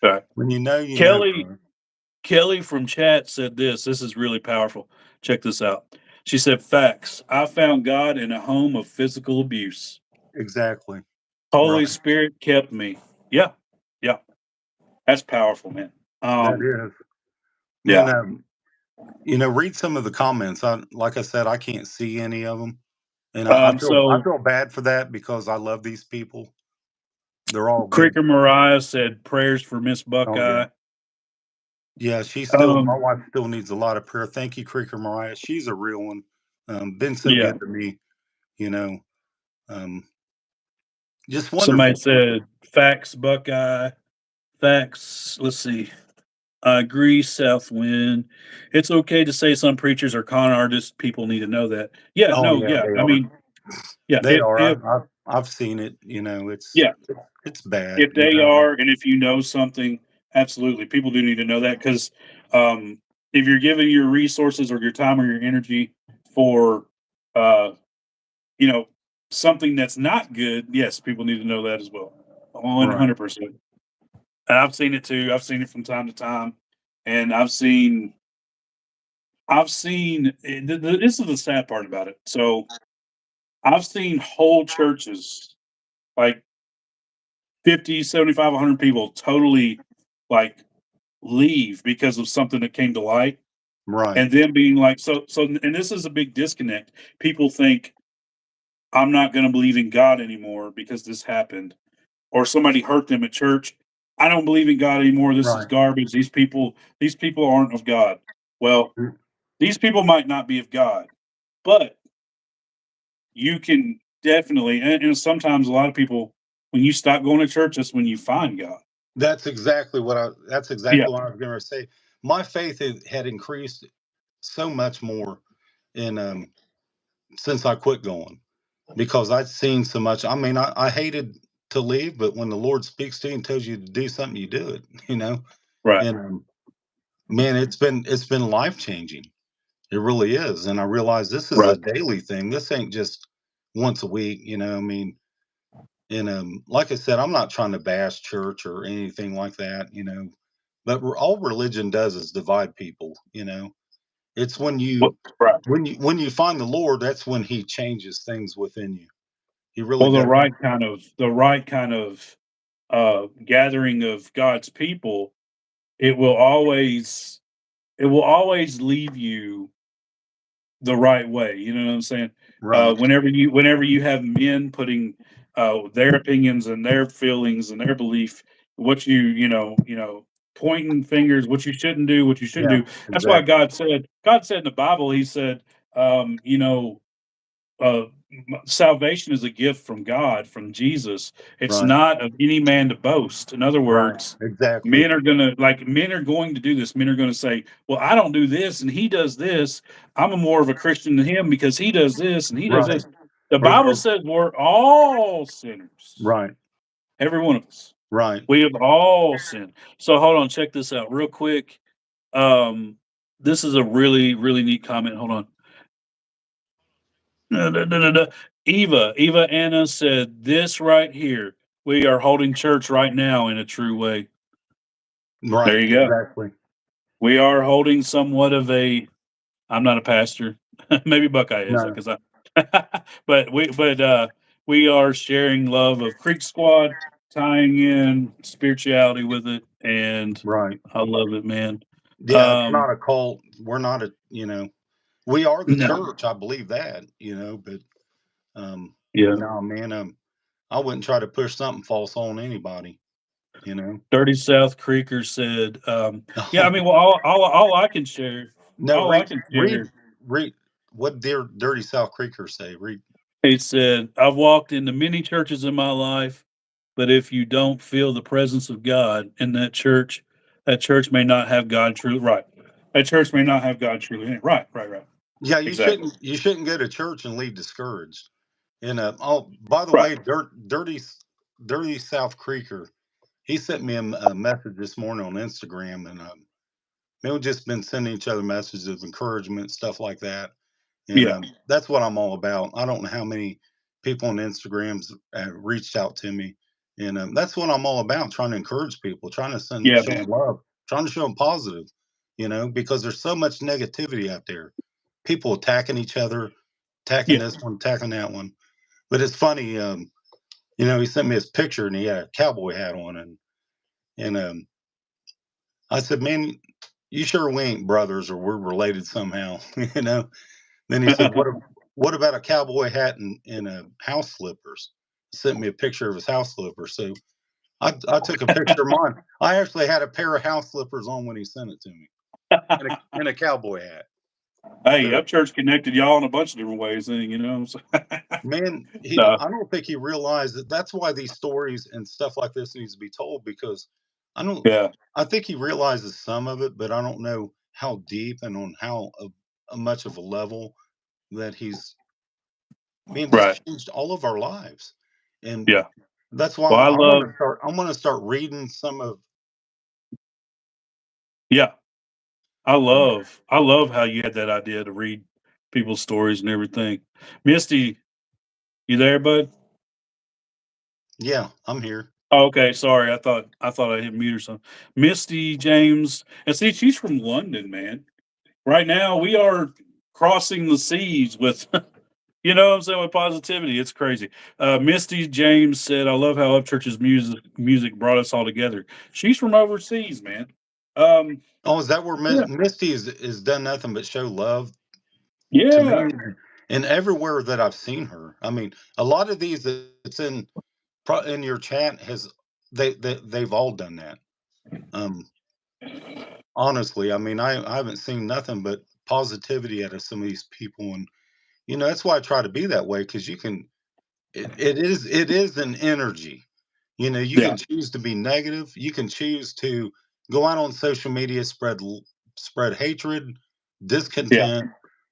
Right. When you know, you know, Kelly brother. Kelly from chat said this. This is really powerful. Check this out. She said, "Facts. I found God in a home of physical abuse. Exactly. Holy Right. Spirit kept me." Yeah. Yeah. That's powerful, man. That Um, is. Man, yeah. you know, read some of the comments. Like I said, I can't see any of them, and I So feel bad for that because I love these people. They're all good. Creeker Mariah said prayers for Miss Oh yeah, Buckeye. yeah. She's still my Um, wife still needs a lot of prayer. Thank you, Creeker Mariah. She's a real one. Been so yeah. good to me. You know, um, just Somebody wonderful. said facts Buckeye. Facts. Let's see. I agree, Southwind. It's okay to say some preachers are con artists. People need to know that. Yeah, Oh no, yeah, yeah. they I are. mean, yeah, They are. I've seen it. You know, yeah, it's bad. if You they know. are, and if you know something, absolutely, people do need to know that because if you're giving your resources or your time or your energy for, uh, you know, something that's not good, yes, people need to know that as well. Right. 100%. And I've seen it too. I've seen it from time to time, and I've seen I've seen this is the sad part about it. So I've seen whole churches, like 50, 75, 100 people totally like leave because of something that came to light. Right. And then being like, and this is a big disconnect. People think I'm not going to believe in God anymore because this happened, or somebody hurt them at church. I don't believe in God anymore. This is Right. garbage. These people aren't of God. Well, these people might not be of God, but you can definitely, and sometimes a lot of people, when you stop going to church, that's when you find God. That's Yeah, exactly what I was going to say. My faith had increased so much more in since I quit going because I'd seen so much. I mean, I hated to leave, but when the Lord speaks to you and tells you to do something, you do it. You know, right, and man, it's been life changing. It really is, and I realize this is a right. daily thing. This ain't just once a week. You know, I mean, and like I said, I'm not trying to bash church or anything like that. You know, but all religion does is divide people. You know, it's Well, right. when you find the Lord, that's when He changes things within you. He really Well, does. the right kind of gathering of God's people, it will always it will always leave you the right way. You know what I'm saying? Right, Whenever you have men putting their opinions and their feelings and their belief, what you pointing fingers, what you shouldn't do, what you shouldn't yeah, do. That's why exactly. God said in the Bible, He said, uh, salvation is a gift from God, from Jesus. It's Right, not of any man to boast. In other right, words, exactly. men are going to do this. Men are going to say, "Well, I don't do this, and he does this. I'm a more of a Christian than him because he does this and he does Right, this." The Bible or says we're all sinners, right, every one of us. right, We have all sinned. So hold on, check this out real quick. Um, this is a really, really neat comment. Hold on. Da, da, da, da, da. Eva Anna said this right here. We are holding church right now in a true way. There right, you go. exactly. We are holding somewhat of a. I'm not a pastor. Maybe Buckeye is No, because I. We are sharing love of Creek Squad, tying in spirituality with it, and right. I love it, man. Yeah, it's Um, not a cult. We're not a, you know, we are the no, church. I believe that, you know, but um, yeah. no, man, I wouldn't try to push something false on anybody, you know. Dirty South Creeker said, "Yeah, I mean, well, No, all I can share." read. What dear Dirty South Creeker say? Read. He said, "I've walked into many churches in my life, but if you don't feel the presence of God in that church may not have God truly right. That church may not have God truly in it. Right, right, right. Yeah, Exactly. you shouldn't go to church and leave discouraged. And oh, by the Right. way, Dirty South Creeker, he sent me a message this morning on Instagram, and we've just been sending each other messages of encouragement, stuff like that. And Yeah. that's what I'm all about. I don't know how many people on Instagrams reached out to me, and that's what I'm all about. Trying to encourage people, trying to Yeah, show them man. love, trying to show them positive. You know, because there's so much negativity out there. People attacking each other, attacking Yeah. this one, attacking that one. But it's funny. He sent me his picture, and he had a cowboy hat on, and I said, "Man, you sure we ain't brothers or we're related somehow?" you know. Then he said, what about a cowboy hat and house slippers?" Sent me a picture of his house slippers. So I took a picture of mine. I actually had a pair of house slippers on when he sent it to me, and a cowboy hat. Hey, So Upchurch connected y'all in a bunch of different ways, then, you know. So, man, no. I don't think he realized that that's why these stories and stuff like this needs to be told because I don't Yeah. I think he realizes some of it, but I don't know how deep and on how a much of a level that he's man, this Right. changed all of our lives, and Yeah. that's why Well, I want to start. I want to start reading some of. yeah. I love how you had that idea to read people's stories and everything. Misty, you there, bud? Yeah, I'm here. Oh, okay, sorry. I thought I hit mute or something. Misty James, and see, she's from London, man. right now we are crossing the seas with you know what I'm saying, with positivity. It's crazy. Misty James said, "I love how Upchurch's music brought us all together." She's from overseas, man. Um, Oh, is that where yeah, Misty is done nothing but show love to me yeah, and everywhere that I've seen her. I mean, a lot of these that's in your chat has they've all done that. Um, honestly, I mean, I haven't seen nothing but positivity out of some of these people, and that's why I try to be that way because you can. It is an energy. You yeah, can choose to be negative. You can choose to go out on social media, spread hatred, yeah, discontent,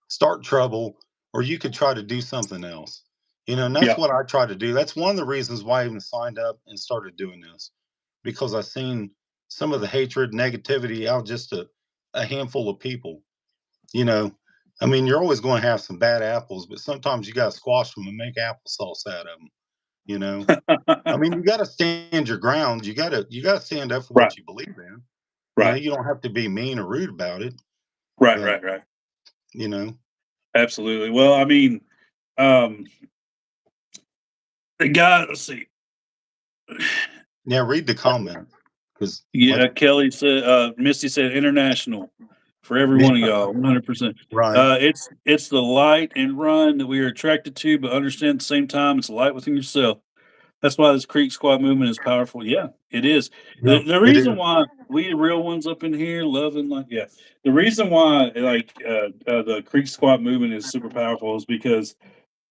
start trouble, or you could try to do something else. And that's yeah. what I try to do. That's one of the reasons why I even signed up and started doing this because I seen some of the hatred, negativity out just a handful of people. You know, I mean, you're always going to have some bad apples, but sometimes you got to squash them and make applesauce out of them. You know, I mean, you got to stand your ground. You got to stand up for Right, what you believe in. right, You don't have to be mean or rude about it, right, but right, right. you know, Absolutely. Well, I mean, um, the guy. Let's see. yeah, read the comments because like, Yeah, Kelly said. Misty said, "International for every yeah, one of y'all, 100%." right, It's the light and run that we are attracted to, but understand at the same time, it's a light within yourself. That's why this Creek Squad movement is powerful. Yeah, it is. yeah, The it reason is, why we the real ones up in here loving like yeah, the reason why the Creek Squad movement is super powerful is because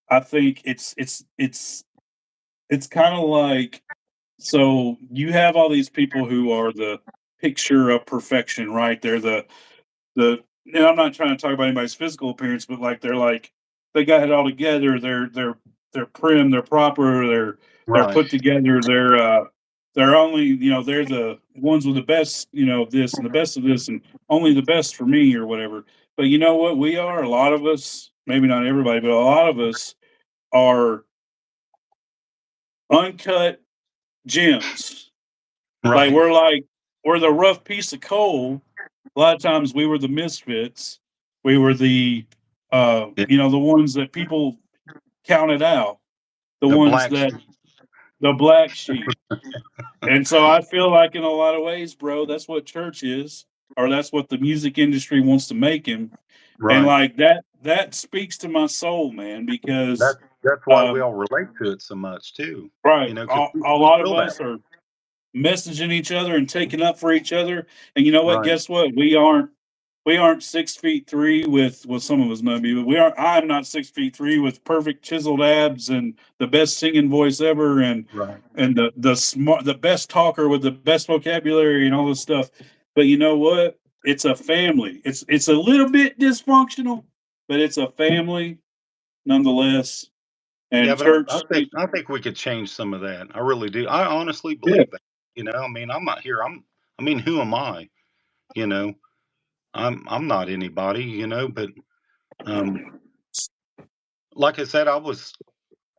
I think it's kind of like so you have all these people who are the picture of perfection, right? They're the and I'm not trying to talk about anybody's physical appearance, but like they're like they got it all together. They're prim, they're proper, they're right, put together. They're only they're the ones with the best of this and the best of this and only the best for me or whatever. But you know what? We are a lot of us, maybe not everybody, but a lot of us are uncut gems. right, Like we're the rough piece of coal. A lot of times we were the misfits. We were yeah, the ones that people counted out, the the ones black that sheep, the black sheep. And so I feel like in a lot of ways, bro, that's what church is, or that's what the music industry wants to make him. And right. like that speaks to my soul, man, because That's why we um, all relate to it so much too. right, Because a we lot of feel that, us are messaging each other and taking up for each other. And you know what? right, Guess what? We aren't 6'3" with some of us might be, but we are. I'm not 6'3" with perfect chiseled abs and the best singing voice ever, right. and the best talker with the best vocabulary and all this stuff. But you know what? It's a family. It's a little bit dysfunctional, but it's a family nonetheless. Yeah, And but church, I think we could change some of that. I really do. I honestly yeah, believe that. I mean, I'm not here. I mean, who am I? You know, I'm not anybody. But um, like I said,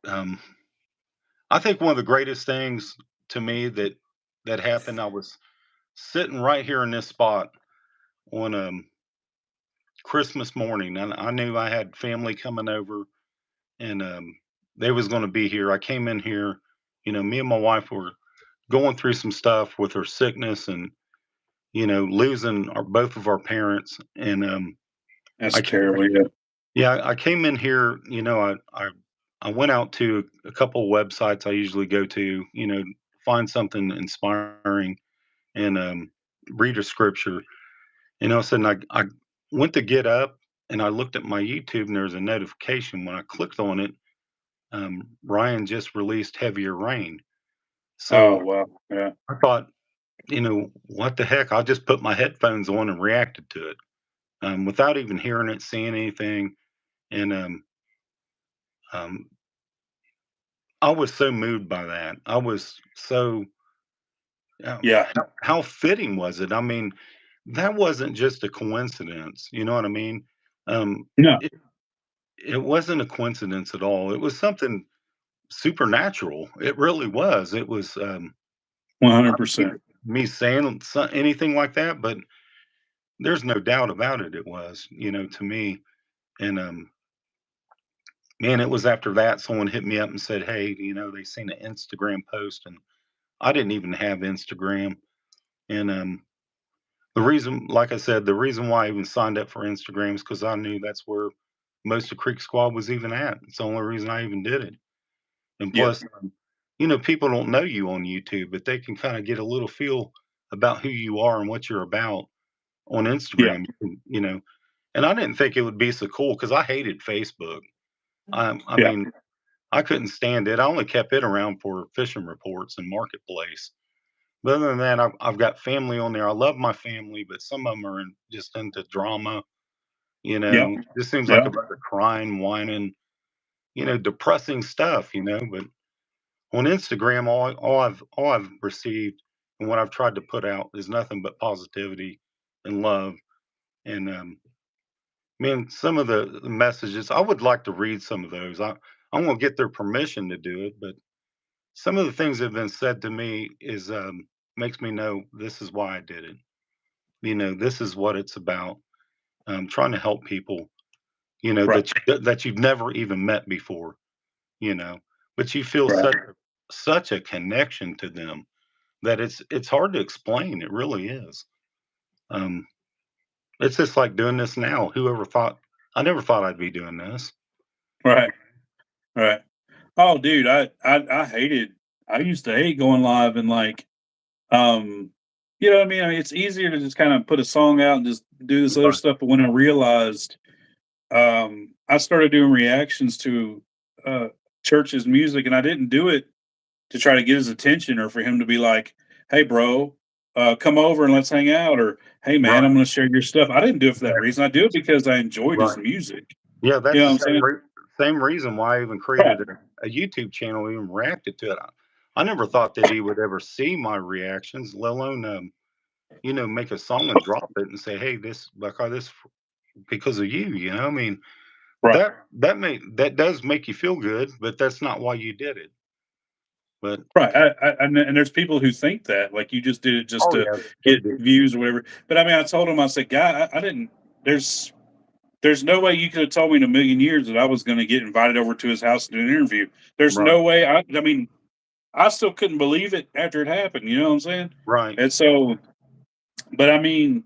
um, I think one of the greatest things to me that happened. I was sitting right here in this spot on Christmas morning, and I knew I had family coming over, and they was going to be here. I came in here. Me and my wife were going through some stuff with her sickness and losing both of our parents. And that's I ca- terrible. Yeah. yeah, I came in here. I went out to a couple of websites I usually go to. Find something inspiring and read a scripture. And all of a sudden, I went to get up and I looked at my YouTube and there was a notification. When I clicked on it, Ryan just released Heavier Rain. Oh So wow. Yeah. I thought, what the heck? I'll just put my headphones on and reacted to it without even hearing it, seeing anything. And um, I was so moved by that. I was so, Yeah. how fitting was it? I mean, that wasn't just a coincidence. You know what I mean? Um, No. it, it wasn't a coincidence at all. It was something supernatural. It really was. It was I don't 100%. think me saying anything like that, but there's no doubt about it. It was, to me. And man, it was after that someone hit me up and said, "Hey, they seen an Instagram post," and I didn't even have Instagram. And the reason, like I said, the reason why I even signed up for Instagram is because I knew that's where most of Creek Squad was even at. It's the only reason I even did it. And Yeah. plus, people don't know you on YouTube, but they can kind of get a little feel about who you are and what you're about on Yeah. Instagram. And I didn't think it would be so cool because I hated Facebook. I Yeah. mean, I couldn't stand it. I only kept it around for fishing reports and marketplace. But other than that, I've got family on there. I love my family, but some of them are just into drama. Yeah. This seems like Yeah. a bunch of crying, whining, depressing stuff. But on Instagram, all I've received and what I've tried to put out is nothing but positivity and love. And man, some of the messages I would like to read some of those. I'm gonna get their permission to do it, but some of the things that have been said to me is makes me know this is why I did it. This is what it's about. Trying to help people, Right. that you've never even met before, you know, but you feel Right. such a connection to them that it's hard to explain. It really is. Um, it's just like doing this now. Whoever thought? I never thought I'd be doing this. Right. Right. Oh, dude, I hated. I used to hate going live and like, um, you know what I mean? I mean, it's easier to just kind of put a song out and just do this other Right. stuff. But when I realized, I started doing reactions to uh, church's music, and I didn't do it to try to get his attention or for him to be like, "Hey, bro, come over and let's hang out," or "Hey, man, I'm Right. going to share your stuff." I didn't do it for that reason. I do it because I enjoyed his Right. music. Yeah, You that's know the what I'm saying? same reason why I even Right. created a YouTube channel, even reacted to it. I never thought that he would ever see my reactions, let alone make a song and drop it and say, "Hey, this Buckeye, this because of you." I mean, Right. that does make you feel good, but that's not why you did it. But Right, and there's people who think that, like, you just did it just oh to yeah, they get do. views or whatever, but, I mean, I told him, I said, "Guy, I didn't there's there's no way you could have told me in a million years that I was gonna get invited over to his house to do an interview. There's Right, no way." I mean, I still couldn't believe it after it happened, you know what I'm saying? right, And so but, I mean,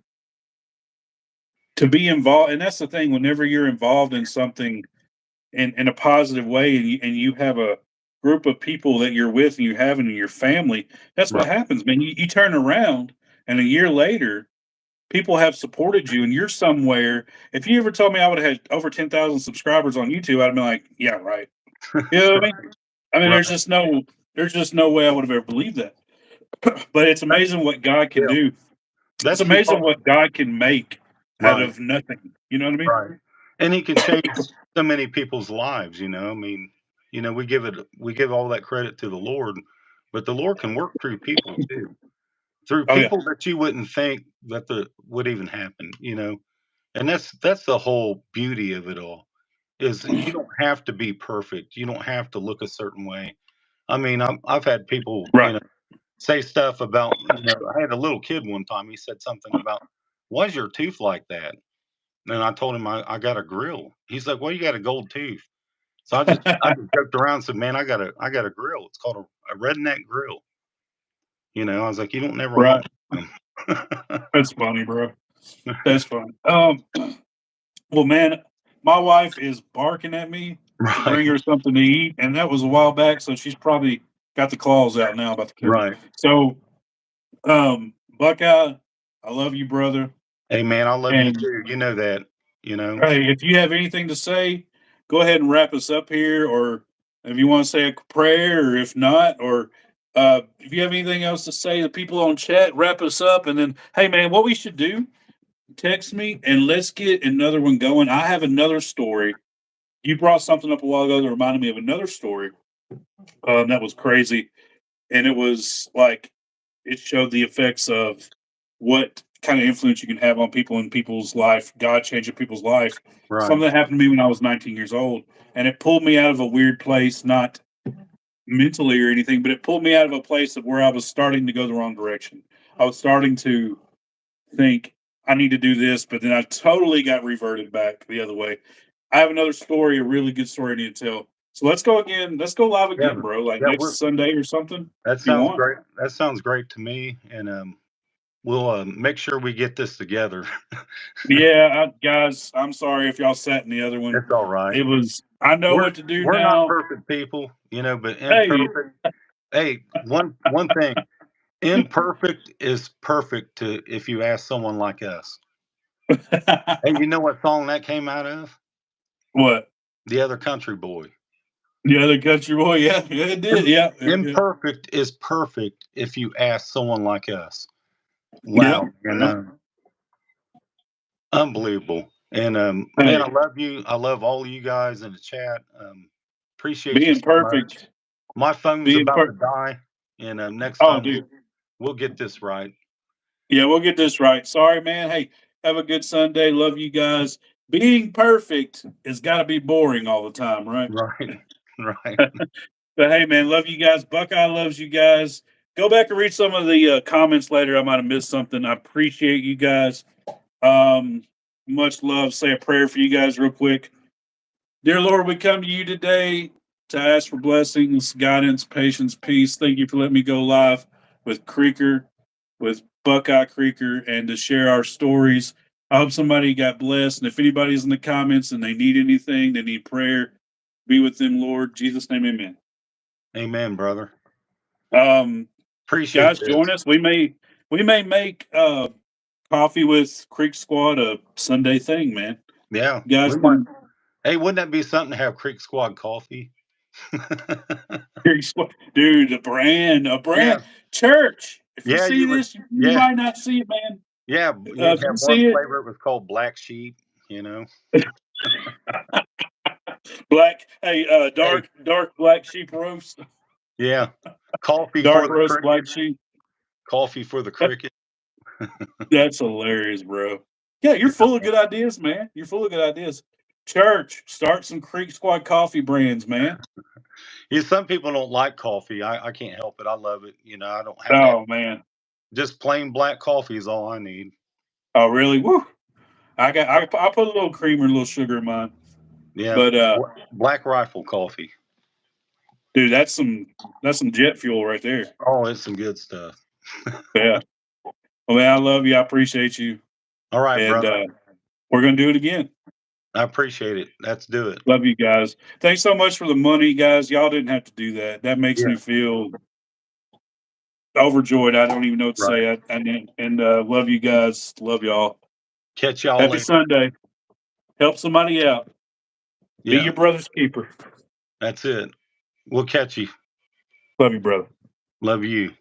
to be involved and that's the thing, whenever you're involved in something in a positive way and you have a group of people that you're with and you have in your family, that's what right. happens, man. You turn around and a year later, people have supported you and you're somewhere. If you ever told me I would have had over 10,000 subscribers on YouTube, I'd have been like, yeah, right. You know what I mean? Right, I mean, right. there's just no way I would have ever believed that. But it's That- amazing what God can yeah, do. It's that's the amazing what God can make out right, of nothing. You know what I mean? right. And he can change so many people's lives. I mean, we give all that credit to the Lord, but the Lord can work through people too. Through Oh yeah. people that you wouldn't think that the would even happen. And that's the whole beauty of it all, is you don't have to be perfect. You don't have to look a certain way. I mean, I've had people, Right. say stuff about, I had a little kid one time, he said something about, "Why's your tooth like that?" And I told him I got a grill. He's like, "Well, you got a gold tooth." So I just joked around and said, "Man, I got a grill. It's called a redneck grill." I was like, "You don't never Right. want one." That's funny, bro. That's funny. Well, man, my wife is barking at me to Right, bring her something to eat, and that was a while back, so she's probably got the claws out now about to kill me. right. So, Buckeye, I love you, brother. Hey, man, I love you And too. You know that, you know? hey, if you have anything to say, go ahead and wrap us up here, or if you want to say a prayer, or if not, or if you have anything else to say, the people on chat, wrap us up. And then, hey, man, what we should do, text me and let's get another one going. I have another story. You brought something up a while ago that reminded me of another story that was crazy, and it was like it showed the effects of what kind of influence you can have on people in people's life. God changing people's life. Right, Something that happened to me when I was 19 years old, and it pulled me out of a weird place, not mentally or anything, but it pulled me out of a place of where I was starting to go the wrong direction. I was starting to think. I need to do this, but then I totally got reverted back the other way. I have another story, a really good story I need to tell. So let's go again. Let's go live Yeah, again, bro. Like yeah, we're next Sunday or something, that if you sounds want. great. That sounds great to me, and we'll make sure we get this together. Yeah, guys, I'm sorry if y'all sat in the other one. It's all right. It was. I know We're what to do we're not now. perfect people, but Hey, imperfect. Hey, one thing, imperfect is perfect to if you ask someone like us. Hey, you know what song that came out of? what? The Other Country Boy. The other country boy? Yeah, yeah, it did. Yeah, yeah, yeah. Imperfect is perfect if you ask someone like us. Yep. Wow, and Yep. unbelievable. And man, Hey, I love you. I love all of you guys in the chat. Appreciate you being so much. perfect, My phone's being about per. to die, and next Oh, time dude. we'll get this right. Yeah, we'll get this right. Sorry, man. Hey, have a good Sunday. Love you guys. Being perfect has got to be boring all the time, right? Right, right. But hey, man, love you guys. Buckeye loves you guys. Go back and read some of the comments later. I might have missed something. I appreciate you guys. Um, much love. Say a prayer for you guys real quick. Dear Lord, we come to you today to ask for blessings, guidance, patience, peace. Thank you for letting me go live with Creeker, with Buckeye Creeker, and to share our stories. I hope somebody got blessed. And if anybody's in the comments and they need anything, they need prayer, be with them, Lord. In Jesus' name, amen. Amen, brother. Um, Appreciate guys, this. join us. We may make coffee with Creek Squad a Sunday thing, man. Yeah, You guys we might. can Hey, wouldn't that be something to have Creek Squad coffee? Creek Squad, dude. A brand Yeah, church. If you yeah, see you would. this, you Yeah, might not see it, man. yeah, you'd If you have one see it, flavor. It was called Black Sheep. You know. black. Hey, Hey, dark black sheep roast, yeah, coffee for dark the roast black cricket. sheep. Coffee for the cricket. That's hilarious, bro. Yeah, you're full of good ideas, man. You're full of good ideas. Church, start some Creek Squad coffee brands, man. Yeah, some people don't like coffee. I can't help it. I love it. I don't have to have Oh man. just plain black coffee is all I need. Oh really? Woo. I put a little cream or a little sugar in mine. Yeah, But Black Rifle coffee. dude, that's some jet fuel right there. Oh, it's some good stuff. Yeah. Well, man, I love you. I appreciate you. All right, And brother. we're gonna do it again. I appreciate it. Let's do it. Love you guys. Thanks so much for the money, guys. Y'all didn't have to do that. That makes Yeah, me feel overjoyed. I don't even know what to right. say. And love you guys. Love y'all. Catch y'all Happy later. Sunday. Help somebody out. Be Yeah, your brother's keeper. that's it. We'll catch you. Love you, brother. Love you.